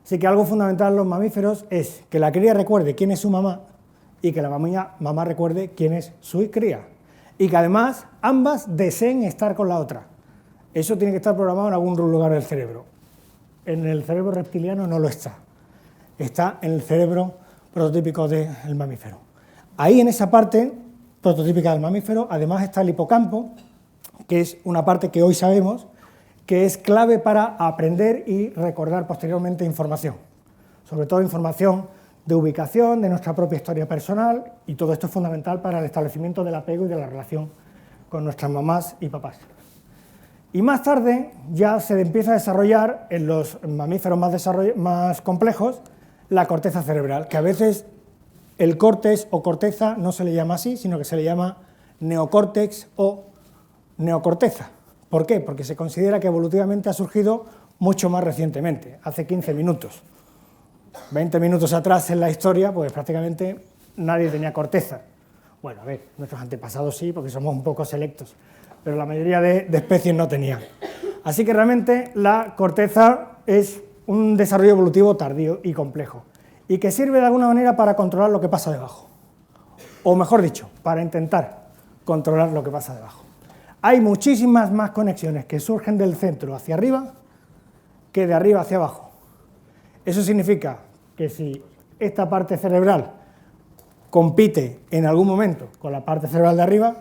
Así que algo fundamental en los mamíferos es que la cría recuerde quién es su mamá y que la mamá recuerde quién es su cría, y que además ambas deseen estar con la otra. Eso tiene que estar programado en algún lugar del cerebro. En el cerebro reptiliano no lo está. Está en el cerebro prototípico del mamífero. Ahí, en esa parte prototípica del mamífero, además está el hipocampo, que es una parte que hoy sabemos que es clave para aprender y recordar posteriormente información, sobre todo información de ubicación, de nuestra propia historia personal, y todo esto es fundamental para el establecimiento del apego y de la relación con nuestras mamás y papás. Y más tarde ya se empieza a desarrollar en los mamíferos más complejos la corteza cerebral, que a veces el córtex o corteza no se le llama así, sino que se le llama neocórtex o neocorteza. ¿Por qué? Porque se considera que evolutivamente ha surgido mucho más recientemente, hace 15 minutos. 20 minutos atrás en la historia, pues prácticamente nadie tenía corteza. Bueno, a ver, nuestros antepasados sí, porque somos un poco selectos, pero la mayoría de especies no tenían. Así que realmente la corteza es un desarrollo evolutivo tardío y complejo, y que sirve de alguna manera para controlar lo que pasa debajo, o mejor dicho, para intentar controlar lo que pasa debajo. Hay muchísimas más conexiones que surgen del centro hacia arriba que de arriba hacia abajo. Eso significa que si esta parte cerebral compite en algún momento con la parte cerebral de arriba,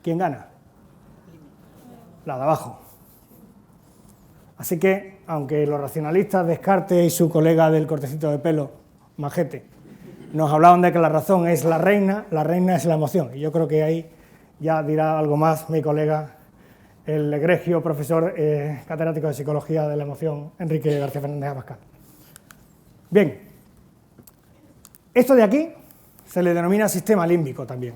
¿quién gana? La de abajo. Así que, aunque los racionalistas Descartes y su colega del cortecito de pelo, Majete, nos hablaban de que la razón es la reina es la emoción. Y yo creo que ahí ya dirá algo más mi colega, el egregio profesor catedrático de Psicología de la Emoción, Enrique García Fernández Abascal. Bien, esto de aquí se le denomina sistema límbico también.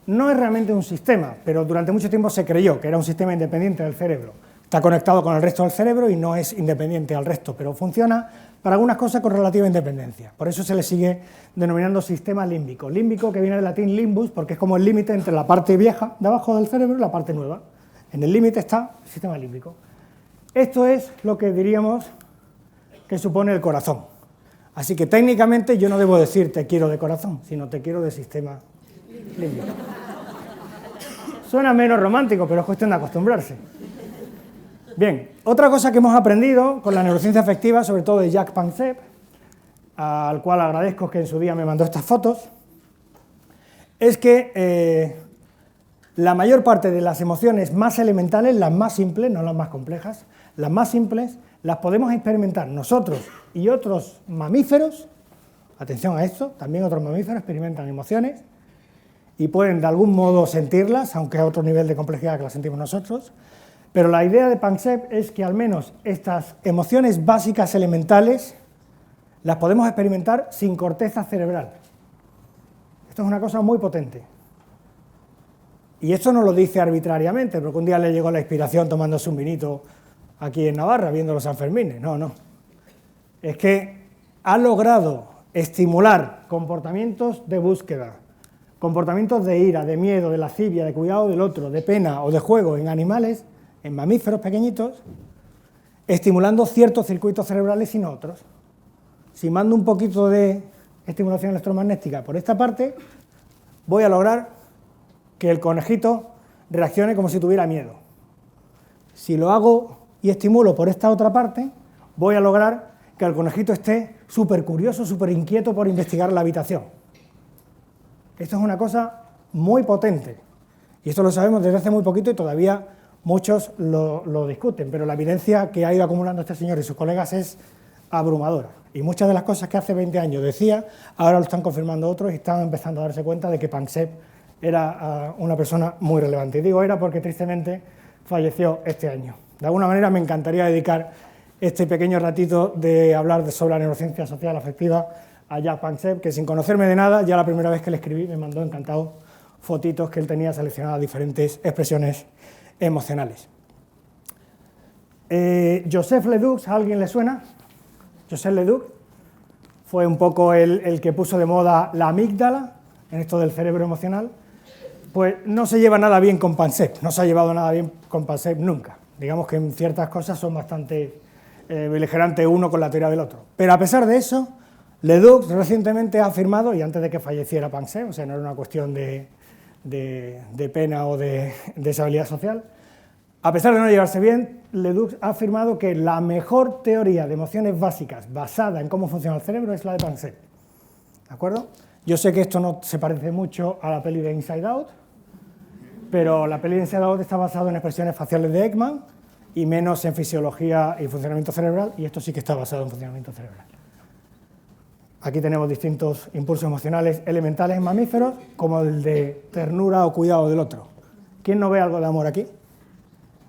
No es realmente un sistema, pero durante mucho tiempo se creyó que era un sistema independiente del cerebro. Está conectado con el resto del cerebro y no es independiente al resto, pero funciona para algunas cosas con relativa independencia. Por eso se le sigue denominando sistema límbico. Límbico, que viene del latín limbus, porque es como el límite entre la parte vieja de abajo del cerebro y la parte nueva. En el límite está el sistema límbico. Esto es lo que diríamos que supone el corazón. Así que técnicamente yo no debo decir te quiero de corazón, sino te quiero de sistema límbico. Suena menos romántico, pero es cuestión de acostumbrarse. Bien, otra cosa que hemos aprendido con la neurociencia afectiva, sobre todo de Jack Panksepp, al cual agradezco que en su día me mandó estas fotos, es que la mayor parte de las emociones más elementales, las más simples, no las más complejas, las más simples, las podemos experimentar nosotros y otros mamíferos. Atención a esto, también otros mamíferos experimentan emociones y pueden de algún modo sentirlas, aunque a otro nivel de complejidad que las sentimos nosotros. Pero la idea de Panksepp es que al menos estas emociones básicas elementales las podemos experimentar sin corteza cerebral. Esto es una cosa muy potente. Y esto no lo dice arbitrariamente, porque un día le llegó la inspiración tomándose un vinito aquí en Navarra, viendo los Sanfermines. No, no. Es que ha logrado estimular comportamientos de búsqueda, comportamientos de ira, de miedo, de lascivia, de cuidado del otro, de pena o de juego en animales, en mamíferos pequeñitos, estimulando ciertos circuitos cerebrales y no otros. Si mando un poquito de estimulación electromagnética por esta parte, voy a lograr que el conejito reaccione como si tuviera miedo. Si lo hago y estimulo por esta otra parte, voy a lograr que el conejito esté súper curioso, súper inquieto por investigar la habitación. Esto es una cosa muy potente, y esto lo sabemos desde hace muy poquito y todavía muchos lo discuten, pero la evidencia que ha ido acumulando este señor y sus colegas es abrumadora. Y muchas de las cosas que hace 20 años decía, ahora lo están confirmando otros y están empezando a darse cuenta de que Panksepp era una persona muy relevante. Y digo era porque tristemente falleció este año. De alguna manera me encantaría dedicar este pequeño ratito de hablar sobre la neurociencia social afectiva a Jack Panksepp, que sin conocerme de nada, ya la primera vez que le escribí me mandó encantado fotitos que él tenía seleccionadas diferentes expresiones emocionales. Joseph Ledoux, ¿a alguien le suena? Joseph Ledoux fue un poco el que puso de moda la amígdala en esto del cerebro emocional. Pues no se lleva nada bien con Panksepp, no se ha llevado nada bien con Panksepp nunca. Digamos que en ciertas cosas son bastante beligerantes uno con la teoría del otro. Pero a pesar de eso, Ledoux recientemente ha afirmado, y antes de que falleciera Panksepp, o sea, no era una cuestión de pena o de deshabilidad social, a pesar de no llevarse bien, Ledoux ha afirmado que la mejor teoría de emociones básicas basada en cómo funciona el cerebro es la de Panksepp. ¿De acuerdo? Yo sé que esto no se parece mucho a la peli de Inside Out, pero la peli de Inside Out está basada en expresiones faciales de Ekman y menos en fisiología y funcionamiento cerebral, y esto sí que está basado en funcionamiento cerebral. Aquí tenemos distintos impulsos emocionales elementales en mamíferos, como el de ternura o cuidado del otro. ¿Quién no ve algo de amor aquí?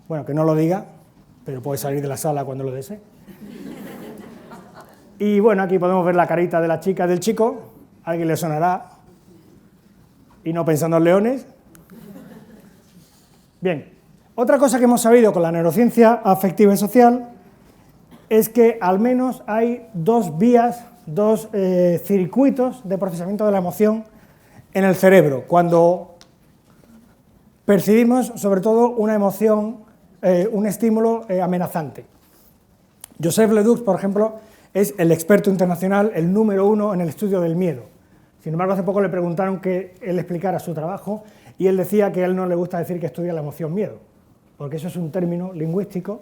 Bueno, que no lo diga, pero puede salir de la sala cuando lo desee. Y bueno, aquí podemos ver la carita de la chica y del chico. A alguien le sonará, y no pensando en leones. Bien, otra cosa que hemos sabido con la neurociencia afectiva y social es que al menos hay dos vías, dos circuitos de procesamiento de la emoción en el cerebro, cuando percibimos sobre todo una emoción, un estímulo amenazante. Joseph Ledoux, por ejemplo, es el experto internacional, el número 1 en el estudio del miedo. Sin embargo, hace poco le preguntaron que él explicara su trabajo y él decía que a él no le gusta decir que estudia la emoción miedo, porque eso es un término lingüístico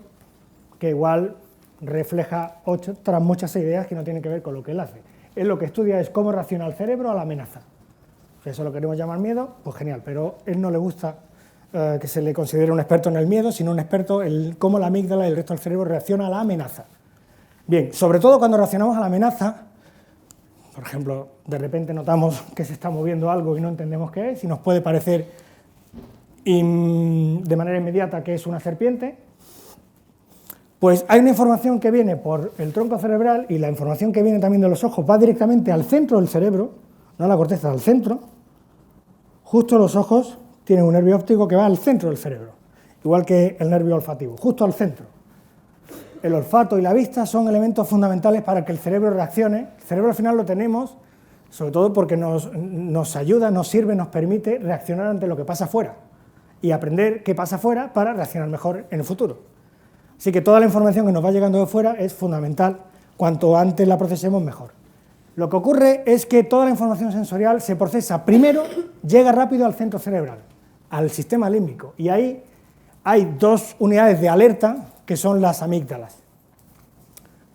que igual refleja otras muchas ideas que no tienen que ver con lo que él hace. Él lo que estudia es cómo reacciona el cerebro a la amenaza. Si eso lo queremos llamar miedo, pues genial, pero a él no le gusta que se le considere un experto en el miedo, sino un experto en cómo la amígdala y el resto del cerebro reacciona a la amenaza. Bien, sobre todo cuando reaccionamos a la amenaza, por ejemplo, de repente notamos que se está moviendo algo y no entendemos qué es, y nos puede parecer de manera inmediata que es una serpiente, pues hay una información que viene por el tronco cerebral y la información que viene también de los ojos va directamente al centro del cerebro, no a la corteza, al centro. Justo los ojos tienen un nervio óptico que va al centro del cerebro, igual que el nervio olfativo, justo al centro. El olfato y la vista son elementos fundamentales para que el cerebro reaccione. El cerebro al final lo tenemos, sobre todo porque nos ayuda, nos sirve, nos permite reaccionar ante lo que pasa afuera y aprender qué pasa afuera para reaccionar mejor en el futuro. Así que toda la información que nos va llegando de fuera es fundamental, cuanto antes la procesemos mejor. Lo que ocurre es que toda la información sensorial se procesa primero, llega rápido al centro cerebral, al sistema límbico. Y ahí hay dos unidades de alerta que son las amígdalas.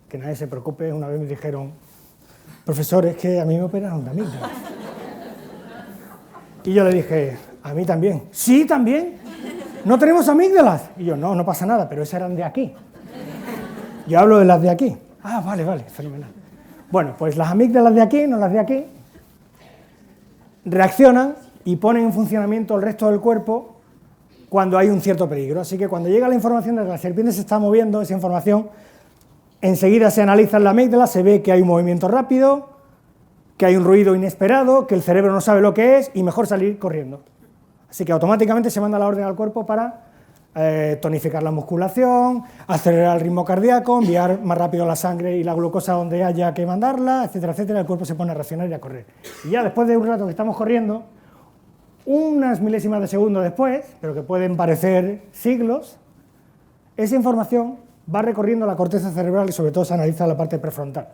Que nadie se preocupe, una vez me dijeron, profesor, es que a mí me operaron de amígdalas. Y yo le dije, a mí también. ¿Sí, también? ¿No tenemos amígdalas? Y yo, no pasa nada, pero esas eran de aquí. Yo hablo de las de aquí. Ah, vale, fenomenal. Bueno, pues las amígdalas de aquí, no las de aquí, reaccionan y ponen en funcionamiento el resto del cuerpo cuando hay un cierto peligro. Así que cuando llega la información de que la serpiente se está moviendo, esa información, enseguida se analiza en la amígdala, se ve que hay un movimiento rápido, que hay un ruido inesperado, que el cerebro no sabe lo que es y mejor salir corriendo. Así que automáticamente se manda la orden al cuerpo para tonificar la musculación, acelerar el ritmo cardíaco, enviar más rápido la sangre y la glucosa donde haya que mandarla, etcétera, etcétera. El cuerpo se pone a reaccionar y a correr. Y ya después de un rato que estamos corriendo, unas milésimas de segundo después, pero que pueden parecer siglos, esa información va recorriendo la corteza cerebral y sobre todo se analiza la parte prefrontal.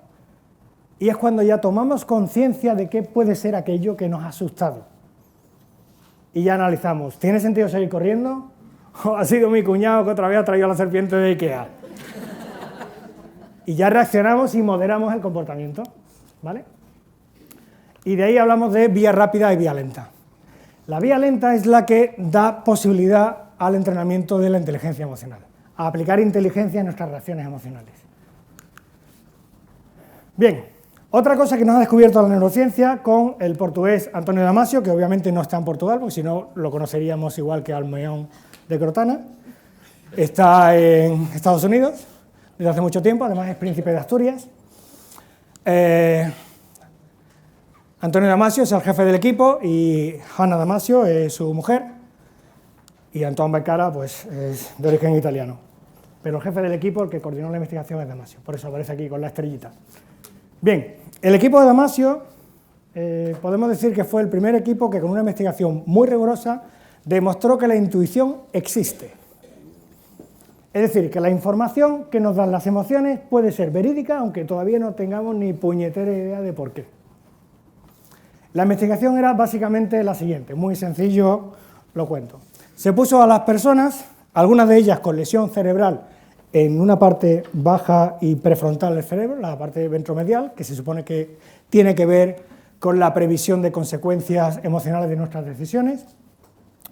Y es cuando ya tomamos conciencia de qué puede ser aquello que nos ha asustado. Y ya analizamos, ¿tiene sentido seguir corriendo? ¿O ha sido mi cuñado que otra vez ha traído la serpiente de Ikea? Y ya reaccionamos y moderamos el comportamiento, ¿vale? Y de ahí hablamos de vía rápida y vía lenta. La vía lenta es la que da posibilidad al entrenamiento de la inteligencia emocional, a aplicar inteligencia en nuestras reacciones emocionales. Bien, otra cosa que nos ha descubierto la neurociencia con el portugués António Damasio, que obviamente no está en Portugal, porque si no lo conoceríamos igual que Almeón de Crotana, está en Estados Unidos desde hace mucho tiempo, además es príncipe de Asturias. António Damasio es el jefe del equipo y Hanna Damasio es su mujer y Antoine Beccara pues, es de origen italiano. Pero el jefe del equipo, el que coordinó la investigación, es Damasio, por eso aparece aquí con la estrellita. Bien, el equipo de Damasio podemos decir que fue el primer equipo que con una investigación muy rigurosa demostró que la intuición existe. Es decir, que la información que nos dan las emociones puede ser verídica, aunque todavía no tengamos ni puñetera idea de por qué. La investigación era básicamente la siguiente, muy sencillo, lo cuento. Se puso a las personas, algunas de ellas con lesión cerebral en una parte baja y prefrontal del cerebro, la parte ventromedial, que se supone que tiene que ver con la previsión de consecuencias emocionales de nuestras decisiones.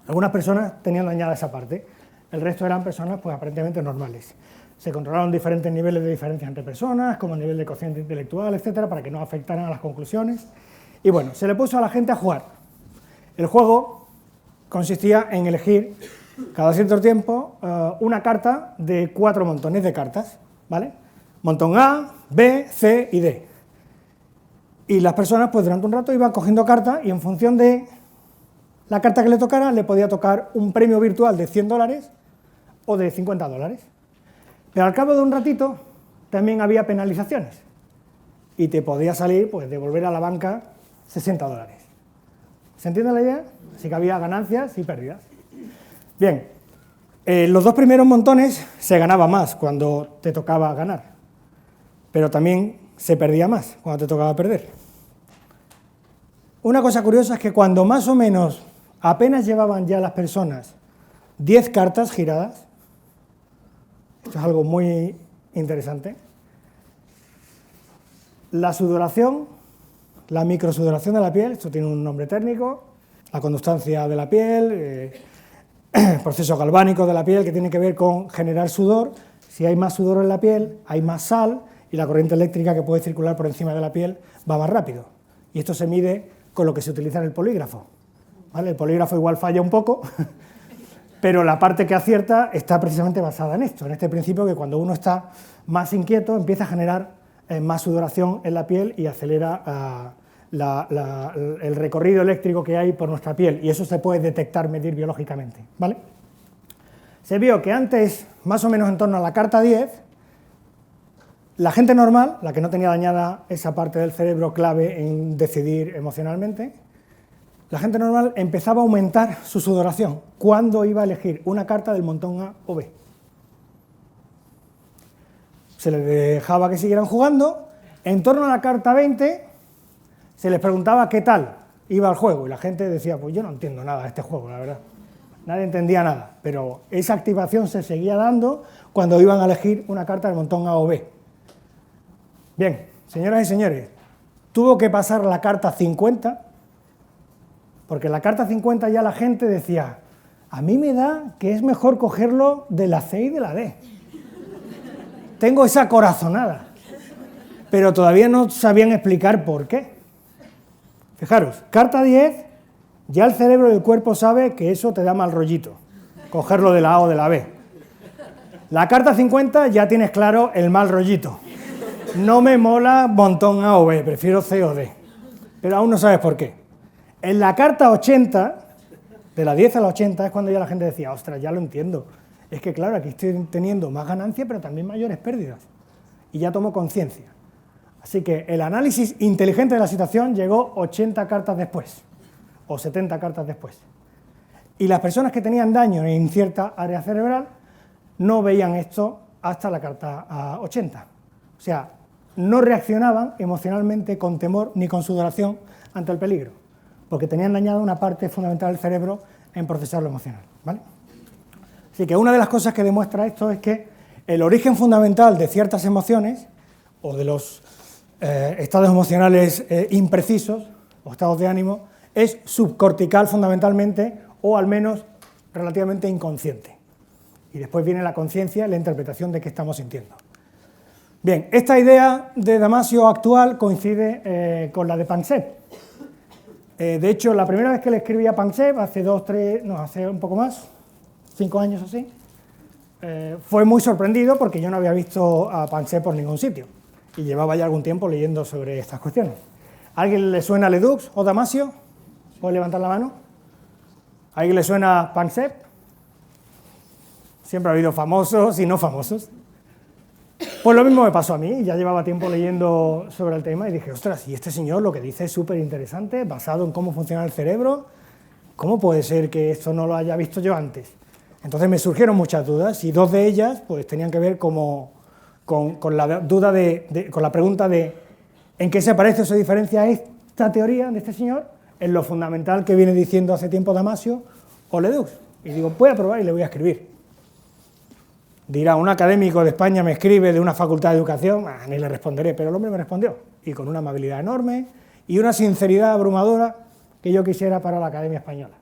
Algunas personas tenían dañada esa parte, el resto eran personas pues, aparentemente normales. Se controlaron diferentes niveles de diferencia entre personas, como el nivel de cociente intelectual, etcétera, para que no afectaran a las conclusiones. Y bueno, se le puso a la gente a jugar. El juego consistía en elegir cada cierto tiempo una carta de 4 montones de cartas, ¿vale? Montón A, B, C y D. Y las personas pues durante un rato iban cogiendo cartas y en función de la carta que le tocara le podía tocar un premio virtual de $100 o de $50. Pero al cabo de un ratito también había penalizaciones y te podía salir pues devolver a la banca $60. ¿Se entiende la idea? Así que había ganancias y pérdidas. Bien, los 2 primeros montones se ganaba más cuando te tocaba ganar, pero también se perdía más cuando te tocaba perder. Una cosa curiosa es que cuando más o menos apenas llevaban ya las personas 10 cartas giradas, esto es algo muy interesante, la sudoración, la microsudoración de la piel, esto tiene un nombre técnico, la conductancia de la piel, proceso galvánico de la piel que tiene que ver con generar sudor. Si hay más sudor en la piel, hay más sal y la corriente eléctrica que puede circular por encima de la piel va más rápido. Y esto se mide con lo que se utiliza en el polígrafo. ¿Vale? El polígrafo igual falla un poco, pero la parte que acierta está precisamente basada en esto, en este principio que cuando uno está más inquieto empieza a generar más sudoración en la piel y acelera el recorrido eléctrico que hay por nuestra piel, y eso se puede detectar, medir biológicamente, ¿vale? Se vio que antes, más o menos en torno a la carta 10, la gente normal, la que no tenía dañada esa parte del cerebro clave en decidir emocionalmente, la gente normal empezaba a aumentar su sudoración cuando iba a elegir una carta del montón A o B. Se les dejaba que siguieran jugando, en torno a la carta 20 se les preguntaba qué tal iba el juego y la gente decía, pues yo no entiendo nada de este juego, la verdad. nadie entendía nada, pero esa activación se seguía dando cuando iban a elegir una carta del montón A o B. Bien, señoras y señores, tuvo que pasar la carta 50, porque en la carta 50 ya la gente decía, a mí me da que es mejor cogerlo de la C y de la D. Tengo esa corazonada, pero todavía no sabían explicar por qué. Fijaros, carta 10, ya el cerebro y el cuerpo sabe que eso te da mal rollito, cogerlo de la A o de la B. La carta 50 ya tienes claro el mal rollito. No me mola montón A o B, prefiero C o D. Pero aún no sabes por qué. En la carta 80, de la 10 a la 80, es cuando ya la gente decía, ostras, ya lo entiendo. Es que claro, aquí estoy teniendo más ganancias, pero también mayores pérdidas. Y ya tomo conciencia. Así que el análisis inteligente de la situación llegó 80 cartas después, o 70 cartas después. Y las personas que tenían daño en cierta área cerebral no veían esto hasta la carta 80. O sea, no reaccionaban emocionalmente con temor ni con sudoración ante el peligro, porque tenían dañada una parte fundamental del cerebro en procesar lo emocional, ¿vale? Así que una de las cosas que demuestra esto es que el origen fundamental de ciertas emociones o de los estados emocionales imprecisos o estados de ánimo es subcortical fundamentalmente o al menos relativamente inconsciente. Y después viene la conciencia y la interpretación de qué estamos sintiendo. Bien, esta idea de Damasio actual coincide con la de Panksepp. De hecho, la primera vez que le escribí a Panksepp, hace un poco más, 5 años así, fue muy sorprendido porque yo no había visto a Panksepp por ningún sitio y llevaba ya algún tiempo leyendo sobre estas cuestiones. ¿A alguien le suena Ledoux o Damasio? ¿Puede levantar la mano? ¿A alguien le suena Panksepp? Siempre ha habido famosos y no famosos. Pues lo mismo me pasó a mí, ya llevaba tiempo leyendo sobre el tema y dije, ostras, y este señor lo que dice es súper interesante, basado en cómo funciona el cerebro, ¿cómo puede ser que esto no lo haya visto yo antes? Entonces me surgieron muchas dudas y dos de ellas pues tenían que ver con la duda con la pregunta de ¿en qué se parece o se diferencia esta teoría de este señor en lo fundamental que viene diciendo hace tiempo Damasio o Ledoux? Y digo, voy a probar y le voy a escribir. Dirá, un académico de España me escribe de una facultad de educación, ni le responderé, pero el hombre me respondió, y con una amabilidad enorme y una sinceridad abrumadora que yo quisiera para la Academia Española.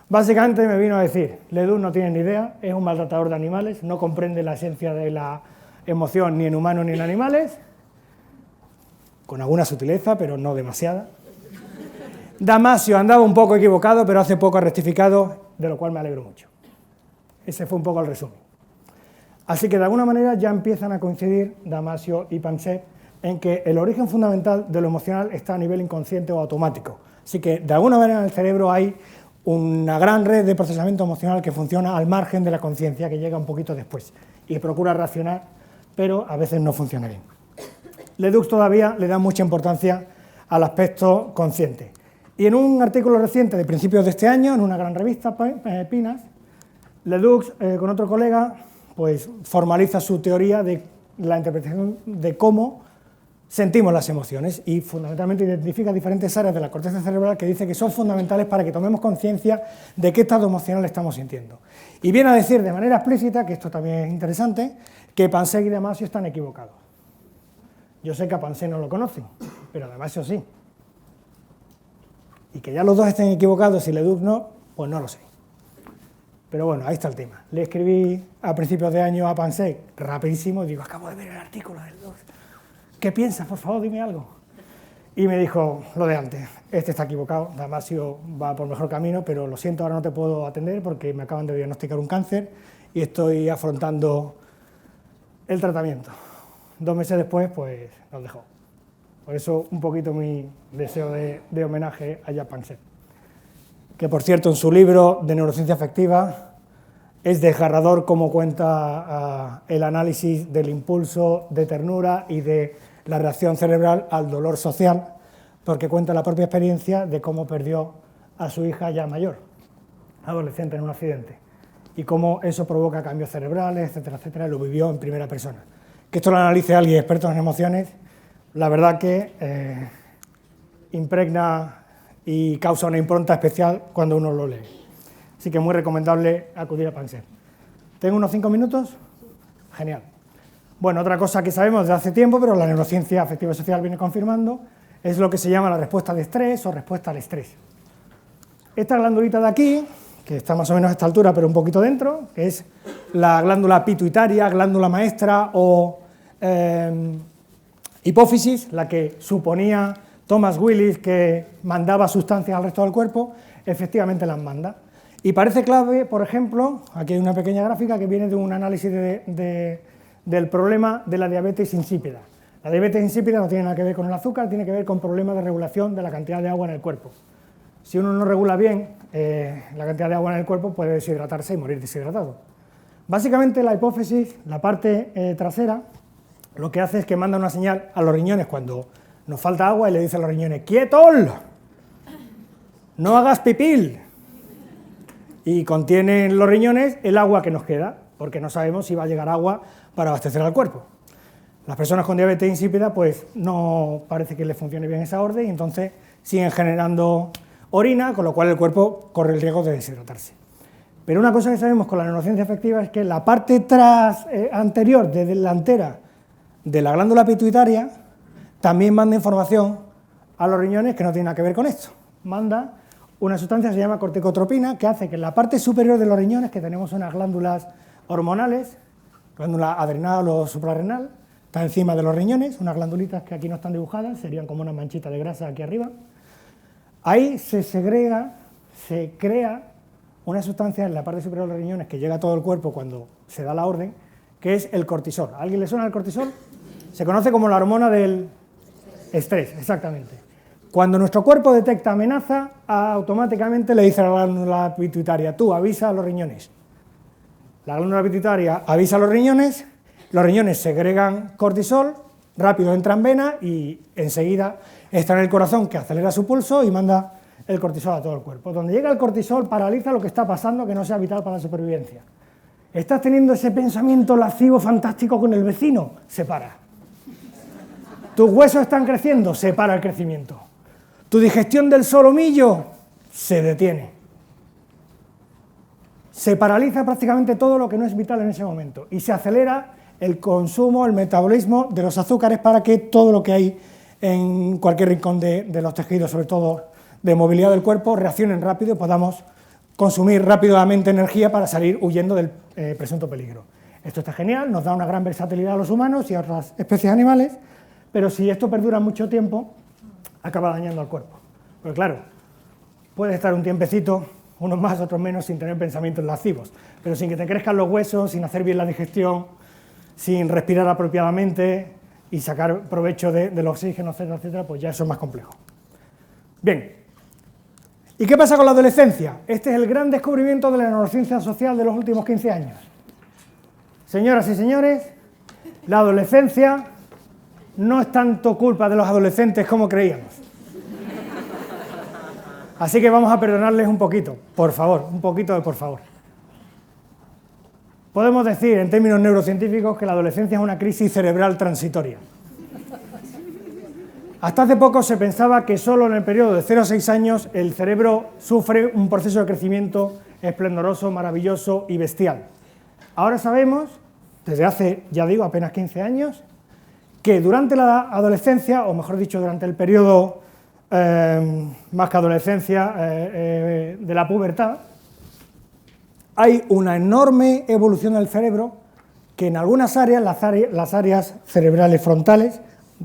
Básicamente me vino a decir, Ledoux no tiene ni idea, es un maltratador de animales, no comprende la esencia de la emoción ni en humanos ni en animales, con alguna sutileza, pero no demasiada. Damasio andaba un poco equivocado, pero hace poco ha rectificado, de lo cual me alegro mucho. Ese fue un poco el resumen. Así que de alguna manera ya empiezan a coincidir Damasio y Panksepp en que el origen fundamental de lo emocional está a nivel inconsciente o automático. Así que de alguna manera en el cerebro hay una gran red de procesamiento emocional que funciona al margen de la conciencia, que llega un poquito después y procura racionar, pero a veces no funciona bien. Ledoux todavía le da mucha importancia al aspecto consciente. Y en un artículo reciente de principios de este año, en una gran revista, PNAS, Ledoux, con otro colega, pues formaliza su teoría de la interpretación de cómo sentimos las emociones y fundamentalmente identifica diferentes áreas de la corteza cerebral que dice que son fundamentales para que tomemos conciencia de qué estado emocional estamos sintiendo. Y viene a decir de manera explícita, que esto también es interesante, que Panksepp y Damasio están equivocados. Yo sé que a Panksepp no lo conocen, pero a Damasio sí. Y que ya los dos estén equivocados y Ledoux no, pues no lo sé. Pero bueno, ahí está el tema. Le escribí a principios de año a Panksepp rapidísimo y digo, acabo de ver el artículo de Ledoux. ¿Qué piensas? Por favor, dime algo. Y me dijo lo de antes, este está equivocado, Damasio va por mejor camino, pero lo siento, ahora no te puedo atender porque me acaban de diagnosticar un cáncer y estoy afrontando el tratamiento. 2 meses después, pues nos dejó. Por eso un poquito mi deseo de homenaje a Jaap Panksepp, que por cierto en su libro de neurociencia afectiva es desgarrador cómo cuenta el análisis del impulso de ternura y de la reacción cerebral al dolor social, porque cuenta la propia experiencia de cómo perdió a su hija ya mayor, adolescente, en un accidente, y cómo eso provoca cambios cerebrales, etcétera, etcétera, y lo vivió en primera persona. Que esto lo analice alguien experto en emociones, la verdad que impregna y causa una impronta especial cuando uno lo lee. Así que muy recomendable acudir a PANSER. ¿Tengo unos 5 minutos? Genial. Bueno, otra cosa que sabemos desde hace tiempo, pero la neurociencia afectiva y social viene confirmando, es lo que se llama la respuesta de estrés o respuesta al estrés. Esta glandulita de aquí, que está más o menos a esta altura, pero un poquito dentro, que es la glándula pituitaria, glándula maestra o hipófisis, la que suponía Thomas Willis que mandaba sustancias al resto del cuerpo, efectivamente las manda. Y parece clave, por ejemplo, aquí hay una pequeña gráfica que viene de un análisis del problema de la diabetes insípida. La diabetes insípida no tiene nada que ver con el azúcar, tiene que ver con problemas de regulación de la cantidad de agua en el cuerpo. Si uno no regula bien la cantidad de agua en el cuerpo, puede deshidratarse y morir deshidratado. Básicamente la hipófisis, la parte trasera, lo que hace es que manda una señal a los riñones cuando nos falta agua y le dice a los riñones: ¡quietol! ¡No hagas pipil! Y contienen los riñones el agua que nos queda, porque no sabemos si va a llegar agua para abastecer al cuerpo. Las personas con diabetes insípida, pues no parece que les funcione bien esa orden y entonces siguen generando orina, con lo cual el cuerpo corre el riesgo de deshidratarse. Pero una cosa que sabemos con la neurociencia afectiva es que la parte anterior, de delantera, de la glándula pituitaria, también manda información a los riñones que no tiene nada que ver con esto. Manda una sustancia que se llama corticotropina, que hace que en la parte superior de los riñones, que tenemos unas glándulas hormonales, glándula adrenal o suprarrenal, está encima de los riñones, unas glandulitas que aquí no están dibujadas, serían como una manchita de grasa aquí arriba. Ahí se segrega, se crea una sustancia en la parte superior de los riñones que llega a todo el cuerpo cuando se da la orden, que es el cortisol. ¿A alguien le suena el cortisol? Se conoce como la hormona del estrés, exactamente. Cuando nuestro cuerpo detecta amenaza, automáticamente le dice a la glándula pituitaria: tú avisa a los riñones. La glándula pituitaria avisa a los riñones segregan cortisol, rápido entra en vena y enseguida está en el corazón, que acelera su pulso y manda el cortisol a todo el cuerpo. Donde llega el cortisol paraliza lo que está pasando, que no sea vital para la supervivencia. ¿Estás teniendo ese pensamiento lascivo fantástico con el vecino? Se para. ¿Tus huesos están creciendo? Se para el crecimiento. ¿Tu digestión del solomillo? Se detiene. Se paraliza prácticamente todo lo que no es vital en ese momento y se acelera el consumo, el metabolismo de los azúcares para que todo lo que hay en cualquier rincón de los tejidos, sobre todo de movilidad del cuerpo, reaccionen rápido y podamos consumir rápidamente energía para salir huyendo del presunto peligro. Esto está genial, nos da una gran versatilidad a los humanos y a otras especies animales, pero si esto perdura mucho tiempo, acaba dañando al cuerpo. Porque claro, puede estar un tiempecito, unos más, otros menos, sin tener pensamientos lascivos, pero sin que te crezcan los huesos, sin hacer bien la digestión, sin respirar apropiadamente y sacar provecho del oxígeno, etcétera, etcétera, pues ya eso es más complejo. Bien, ¿y qué pasa con la adolescencia? Este es el gran descubrimiento de la neurociencia social de los últimos 15 años. Señoras y señores, la adolescencia no es tanto culpa de los adolescentes como creíamos. Así que vamos a perdonarles un poquito, por favor, un poquito de por favor. Podemos decir, en términos neurocientíficos, que la adolescencia es una crisis cerebral transitoria. Hasta hace poco se pensaba que solo en el periodo de 0 a 6 años el cerebro sufre un proceso de crecimiento esplendoroso, maravilloso y bestial. Ahora sabemos, desde hace, ya digo, apenas 15 años, que durante la adolescencia, o mejor dicho, durante el periodo más que adolescencia, de la pubertad, hay una enorme evolución del cerebro que en algunas áreas, las áreas cerebrales frontales,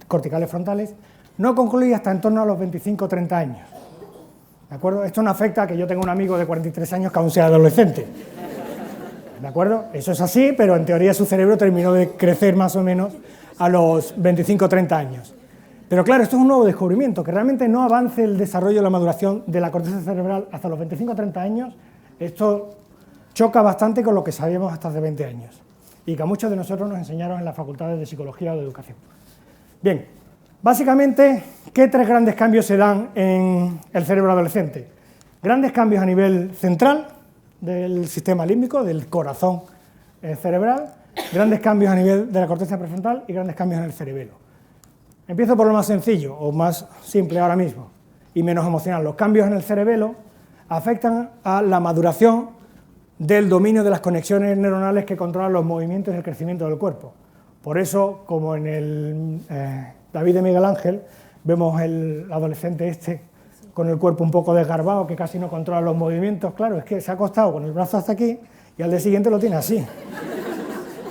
corticales frontales, no concluye hasta en torno a los 25 o 30 años. ¿De acuerdo? Esto no afecta a que yo tenga un amigo de 43 años que aún sea adolescente. ¿De acuerdo? Eso es así, pero en teoría su cerebro terminó de crecer más o menos a los 25 o 30 años. Pero claro, esto es un nuevo descubrimiento, que realmente no avance el desarrollo y la maduración de la corteza cerebral hasta los 25 o 30 años. Esto choca bastante con lo que sabíamos hasta hace 20 años y que a muchos de nosotros nos enseñaron en las facultades de psicología o de educación. Bien, básicamente, ¿qué 3 grandes cambios se dan en el cerebro adolescente? Grandes cambios a nivel central del sistema límbico, del corazón cerebral, grandes cambios a nivel de la corteza prefrontal y grandes cambios en el cerebelo. Empiezo por lo más sencillo, o más simple ahora mismo, y menos emocional. Los cambios en el cerebelo afectan a la maduración del dominio de las conexiones neuronales que controlan los movimientos y el crecimiento del cuerpo. Por eso, como en el David de Miguel Ángel, vemos el adolescente este con el cuerpo un poco desgarbado, que casi no controla los movimientos. Claro, es que se ha acostado con el brazo hasta aquí y al día siguiente lo tiene así.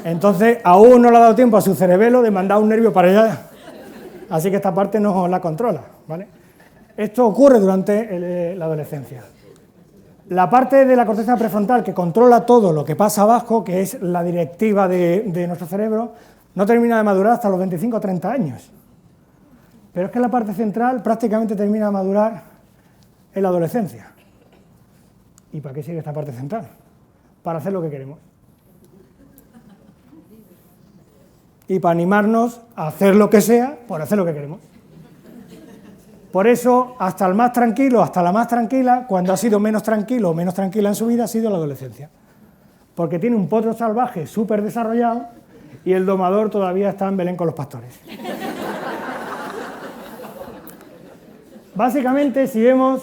Entonces, aún no le ha dado tiempo a su cerebelo de mandar un nervio para allá. Así que esta parte no la controla, ¿vale? Esto ocurre durante la adolescencia. La parte de la corteza prefrontal que controla todo lo que pasa abajo, que es la directiva de nuestro cerebro, no termina de madurar hasta los 25 o 30 años. Pero es que la parte central prácticamente termina de madurar en la adolescencia. ¿Y para qué sirve esta parte central? Para hacer lo que queremos. Y para animarnos a hacer lo que sea por hacer lo que queremos. Por eso, hasta el más tranquilo, hasta la más tranquila, cuando ha sido menos tranquilo o menos tranquila en su vida, ha sido la adolescencia. Porque tiene un potro salvaje súper desarrollado y el domador todavía está en Belén con los pastores. Básicamente, si vemos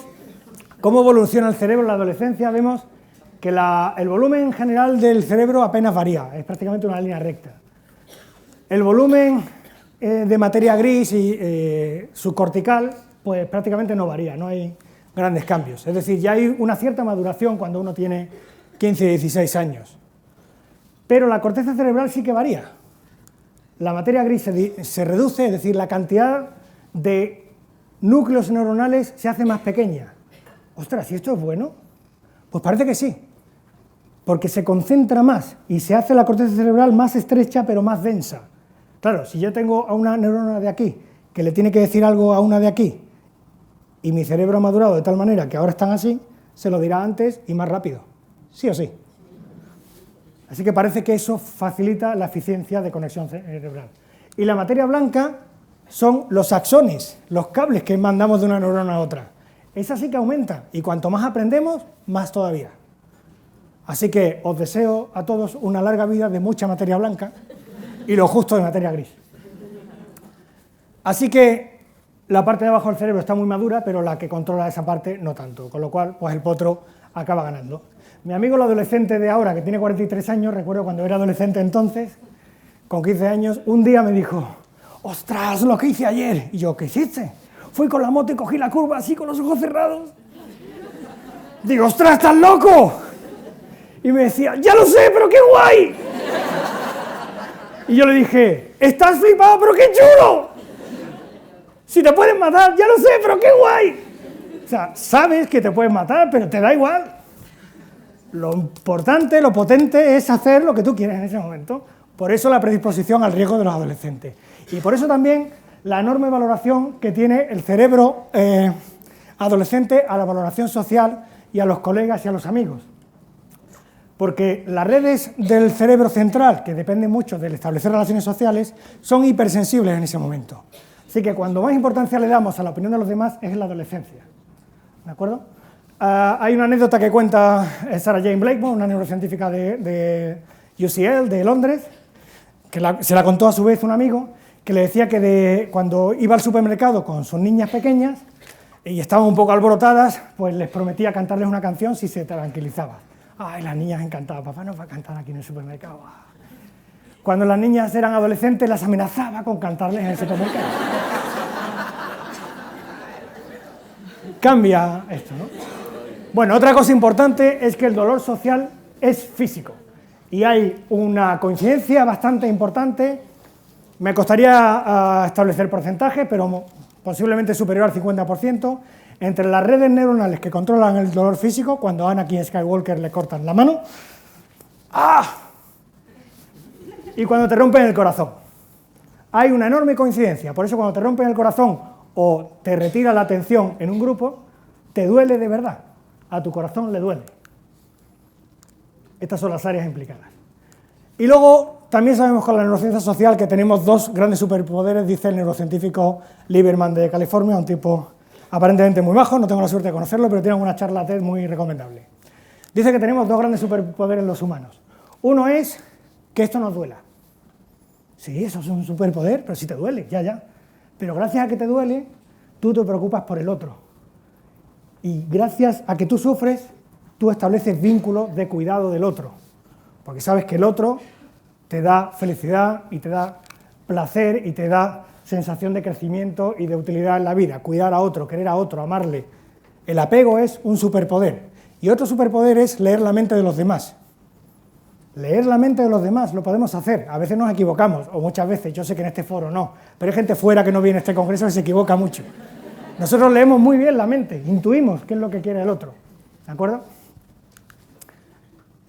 cómo evoluciona el cerebro en la adolescencia, vemos que el volumen general del cerebro apenas varía, es prácticamente una línea recta. El volumen de materia gris y subcortical, pues prácticamente no varía, no hay grandes cambios. Es decir, ya hay una cierta maduración cuando uno tiene 15 y 16 años. Pero la corteza cerebral sí que varía. La materia gris se reduce, es decir, la cantidad de núcleos neuronales se hace más pequeña. Ostras, ¿y esto es bueno? Pues parece que sí, porque se concentra más y se hace la corteza cerebral más estrecha pero más densa. Claro, si yo tengo a una neurona de aquí que le tiene que decir algo a una de aquí y mi cerebro ha madurado de tal manera que ahora están así, se lo dirá antes y más rápido, sí o sí. Así que parece que eso facilita la eficiencia de conexión cerebral. Y la materia blanca son los axones, los cables que mandamos de una neurona a otra. Esa sí que aumenta, y cuanto más aprendemos, más todavía. Así que os deseo a todos una larga vida de mucha materia blanca y lo justo de materia gris. Así que la parte de abajo del cerebro está muy madura, pero la que controla esa parte no tanto, con lo cual pues el potro acaba ganando. Mi amigo el adolescente de ahora, que tiene 43 años, recuerdo cuando era adolescente entonces, con 15 años, un día me dijo: ¡ostras, lo que hice ayer! Y yo: ¿qué hiciste? Fui con la moto y cogí la curva así con los ojos cerrados. Digo: ¡ostras, estás loco! Y me decía: ¡ya lo sé, pero qué guay! Y yo le dije: ¡estás flipado, pero qué chulo! Si te pueden matar, ya lo sé, pero qué guay. O sea, sabes que te pueden matar, pero te da igual. Lo importante, lo potente es hacer lo que tú quieres en ese momento. Por eso la predisposición al riesgo de los adolescentes. Y por eso también la enorme valoración que tiene el cerebro adolescente a la valoración social y a los colegas y a los amigos. Porque las redes del cerebro central, que dependen mucho del establecer relaciones sociales, son hipersensibles en ese momento. Así que cuando más importancia le damos a la opinión de los demás es en la adolescencia. ¿De acuerdo? Hay una anécdota que cuenta Sarah Jane Blakemore, una neurocientífica de UCL, de Londres, que se la contó a su vez un amigo, que le decía que cuando iba al supermercado con sus niñas pequeñas y estaban un poco alborotadas, pues les prometía cantarles una canción si se tranquilizaba. Ay, las niñas encantadas: papá nos va a cantar aquí en el supermercado. Cuando las niñas eran adolescentes las amenazaba con cantarles en el supermercado. Cambia esto, ¿no? Bueno, otra cosa importante es que el dolor social es físico. Y hay una coincidencia bastante importante. Me costaría establecer porcentaje, pero posiblemente superior al 50%, entre las redes neuronales que controlan el dolor físico, cuando a Anakin Skywalker le cortan la mano, ¡ah!, y cuando te rompen el corazón. Hay una enorme coincidencia. Por eso cuando te rompen el corazón o te retira la atención en un grupo, te duele de verdad. A tu corazón le duele. Estas son las áreas implicadas. Y luego también sabemos con la neurociencia social que tenemos dos grandes superpoderes, dice el neurocientífico Lieberman de California, un tipo aparentemente muy bajo, no tengo la suerte de conocerlo, pero tiene una charla TED muy recomendable. Dice que tenemos dos grandes superpoderes en los humanos. Uno es que esto nos duela. Sí, eso es un superpoder, pero si te duele, ya. Pero gracias a que te duele, tú te preocupas por el otro. Y gracias a que tú sufres, tú estableces vínculos de cuidado del otro, porque sabes que el otro te da felicidad y te da placer y te da sensación de crecimiento y de utilidad en la vida. Cuidar a otro, querer a otro, amarle. El apego es un superpoder. Y otro superpoder es leer la mente de los demás. Leer la mente de los demás lo podemos hacer. A veces nos equivocamos, o muchas veces, yo sé que en este foro no, pero hay gente fuera que no viene a este congreso que se equivoca mucho. Nosotros leemos muy bien la mente, intuimos qué es lo que quiere el otro. ¿De acuerdo?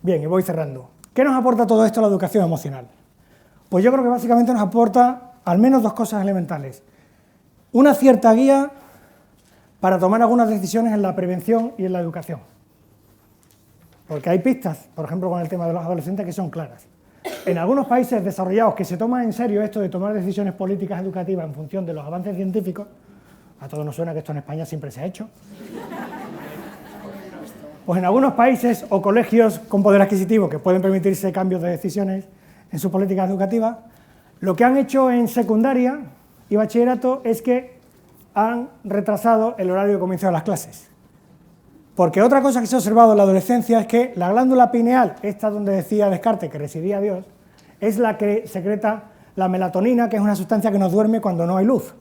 Bien, y voy cerrando. ¿Qué nos aporta todo esto a la educación emocional? Pues yo creo que básicamente nos aporta al menos dos cosas elementales. Una cierta guía para tomar algunas decisiones en la prevención y en la educación. Porque hay pistas, por ejemplo, con el tema de los adolescentes, que son claras. En algunos países desarrollados que se toma en serio esto de tomar decisiones políticas educativas en función de los avances científicos, a todos nos suena que esto en España siempre se ha hecho, pues en algunos países o colegios con poder adquisitivo que pueden permitirse cambios de decisiones en sus políticas educativas, lo que han hecho en secundaria y bachillerato es que han retrasado el horario de comienzo de las clases. Porque otra cosa que se ha observado en la adolescencia es que la glándula pineal, esta donde decía Descartes que residía Dios, es la que secreta la melatonina, que es una sustancia que nos duerme cuando no hay luz.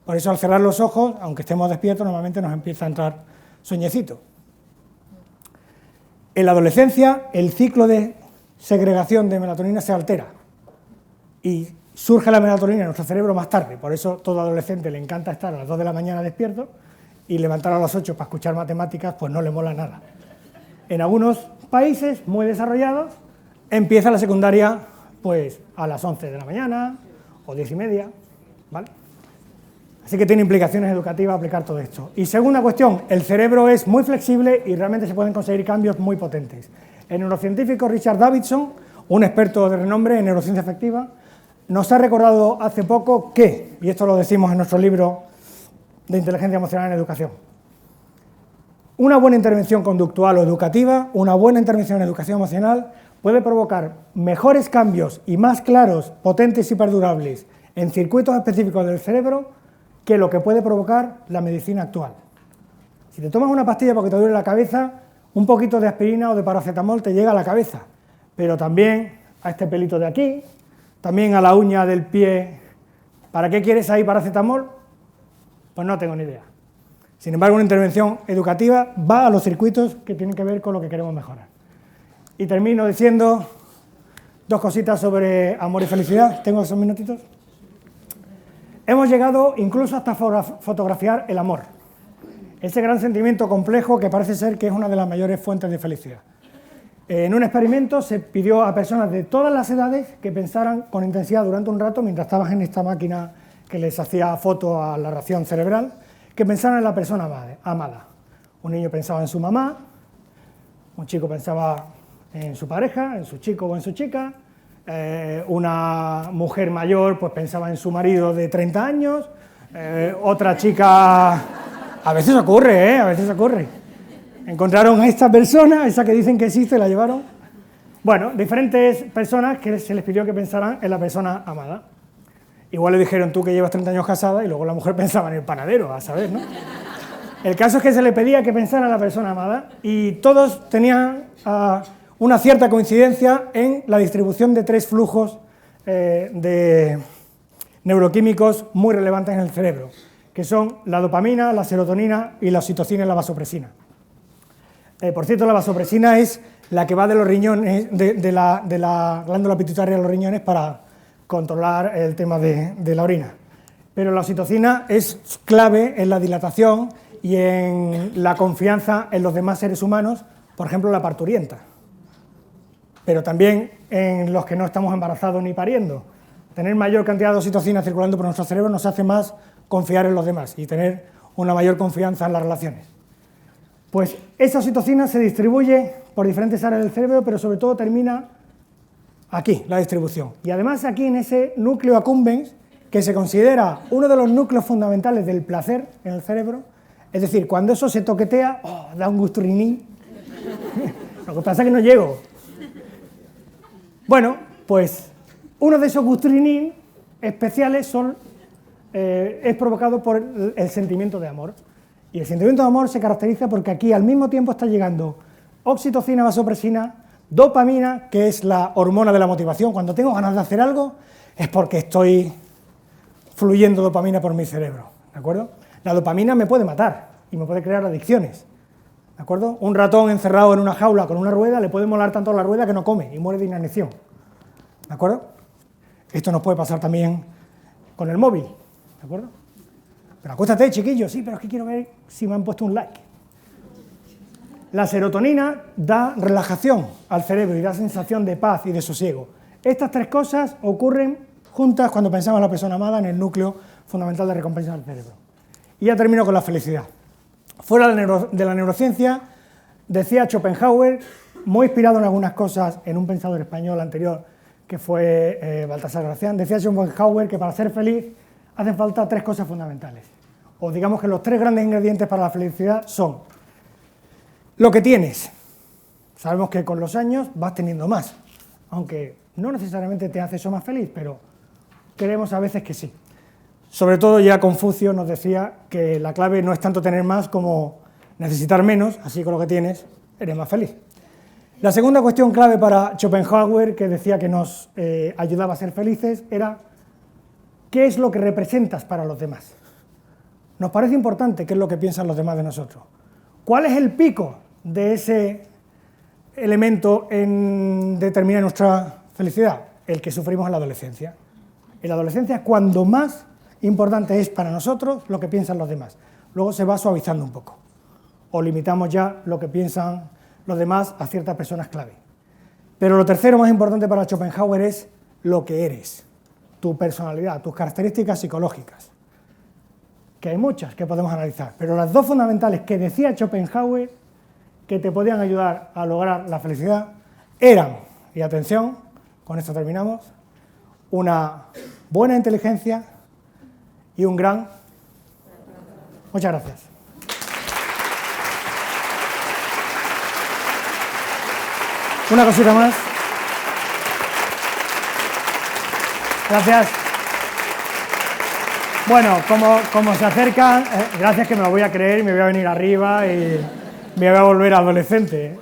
Por eso al cerrar los ojos, aunque estemos despiertos, normalmente nos empieza a entrar sueñecito. En la adolescencia, el ciclo de segregación de melatonina se altera y surge la melatonina en nuestro cerebro más tarde. Por eso todo adolescente le encanta estar a las 2 de la mañana despierto y levantar a las 8 para escuchar matemáticas, pues no le mola nada. En algunos países muy desarrollados empieza la secundaria pues a las 11 de la mañana o 10:30, ¿vale? Así que tiene implicaciones educativas aplicar todo esto. Y segunda cuestión, el cerebro es muy flexible y realmente se pueden conseguir cambios muy potentes. El neurocientífico Richard Davidson, un experto de renombre en neurociencia afectiva, nos ha recordado hace poco que, y esto lo decimos en nuestro libro de inteligencia emocional en educación, una buena intervención conductual o educativa, una buena intervención en educación emocional puede provocar mejores cambios y más claros, potentes y perdurables en circuitos específicos del cerebro que lo que puede provocar la medicina actual. Si te tomas una pastilla porque te duele la cabeza, un poquito de aspirina o de paracetamol te llega a la cabeza, pero también a este pelito de aquí, también a la uña del pie. ¿Para qué quieres ahí paracetamol? Pues no tengo ni idea. Sin embargo, una intervención educativa va a los circuitos que tienen que ver con lo que queremos mejorar. Y termino diciendo dos cositas sobre amor y felicidad. ¿Tengo esos minutitos? Hemos llegado incluso hasta fotografiar el amor, ese gran sentimiento complejo que parece ser que es una de las mayores fuentes de felicidad. En un experimento se pidió a personas de todas las edades que pensaran con intensidad durante un rato, mientras estaban en esta máquina que les hacía foto a la reacción cerebral, que pensaran en la persona amada. Un niño pensaba en su mamá, un chico pensaba en su pareja, en su chico o en su chica, una mujer mayor pues pensaba en su marido de 30 años, otra chica, a veces ocurre, a veces ocurre. Encontraron a esta persona, esa que dicen que existe, la llevaron. Bueno, diferentes personas que se les pidió que pensaran en la persona amada. Igual le dijeron, tú que llevas 30 años casada, y luego la mujer pensaba en el panadero, a saber, ¿no? El caso es que se le pedía que pensara en la persona amada y todos tenían una cierta coincidencia en la distribución de 3 flujos de neuroquímicos muy relevantes en el cerebro, que son la dopamina, la serotonina y la oxitocina y la vasopresina. Por cierto, la vasopresina es la que va de los riñones, de la glándula pituitaria a los riñones para controlar el tema de la orina. Pero la oxitocina es clave en la dilatación y en la confianza en los demás seres humanos, por ejemplo, la parturienta. Pero también en los que no estamos embarazados ni pariendo. Tener mayor cantidad de oxitocina circulando por nuestro cerebro nos hace más confiar en los demás y tener una mayor confianza en las relaciones. Pues esa oxitocina se distribuye por diferentes áreas del cerebro, pero sobre todo termina aquí, la distribución. Y además aquí en ese núcleo accumbens, que se considera uno de los núcleos fundamentales del placer en el cerebro, es decir, cuando eso se toquetea, da un gustrinín. Lo que pasa es que no llego. Bueno, pues uno de esos gustrinín especiales es provocado por el sentimiento de amor. Y el sentimiento de amor se caracteriza porque aquí al mismo tiempo está llegando oxitocina, vasopresina, dopamina, que es la hormona de la motivación. Cuando tengo ganas de hacer algo es porque estoy fluyendo dopamina por mi cerebro, ¿de acuerdo? La dopamina me puede matar y me puede crear adicciones, ¿de acuerdo? Un ratón encerrado en una jaula con una rueda le puede molar tanto la rueda que no come y muere de inanición, ¿de acuerdo? Esto nos puede pasar también con el móvil, ¿de acuerdo? Pero acuéstate, chiquillo, sí, pero es que quiero ver si me han puesto un like. La serotonina da relajación al cerebro y da sensación de paz y de sosiego. Estas tres cosas ocurren juntas cuando pensamos en la persona amada, en el núcleo fundamental de recompensa del cerebro. Y ya termino con la felicidad. Fuera de la neurociencia, decía Schopenhauer, muy inspirado en algunas cosas en un pensador español anterior, que fue Baltasar Gracián, decía Schopenhauer que para ser feliz hacen falta tres cosas fundamentales. O digamos que los tres grandes ingredientes para la felicidad son lo que tienes. Sabemos que con los años vas teniendo más, aunque no necesariamente te hace eso más feliz, pero creemos a veces que sí. Sobre todo ya Confucio nos decía que la clave no es tanto tener más como necesitar menos, así con lo que tienes eres más feliz. La segunda cuestión clave para Schopenhauer, que decía que nos ayudaba a ser felices, era ¿qué es lo que representas para los demás? Nos parece importante qué es lo que piensan los demás de nosotros. ¿Cuál es el pico de ese elemento en determinar nuestra felicidad? El que sufrimos en la adolescencia. En la adolescencia es cuando más importante es para nosotros lo que piensan los demás. Luego se va suavizando un poco. O limitamos ya lo que piensan los demás a ciertas personas clave. Pero lo tercero más importante para Schopenhauer es lo que eres, tu personalidad, tus características psicológicas. Que hay muchas que podemos analizar, pero las dos fundamentales que decía Schopenhauer que te podían ayudar a lograr la felicidad eran, y atención, con esto terminamos, una buena inteligencia y un gran... Muchas gracias. Una cosita más. Gracias. Bueno, como se acercan, gracias que me lo voy a creer y me voy a venir arriba y me voy a volver adolescente.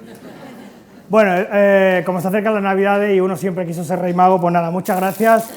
Bueno, como se acercan las Navidades y uno siempre quiso ser Rey Mago, pues nada, muchas gracias.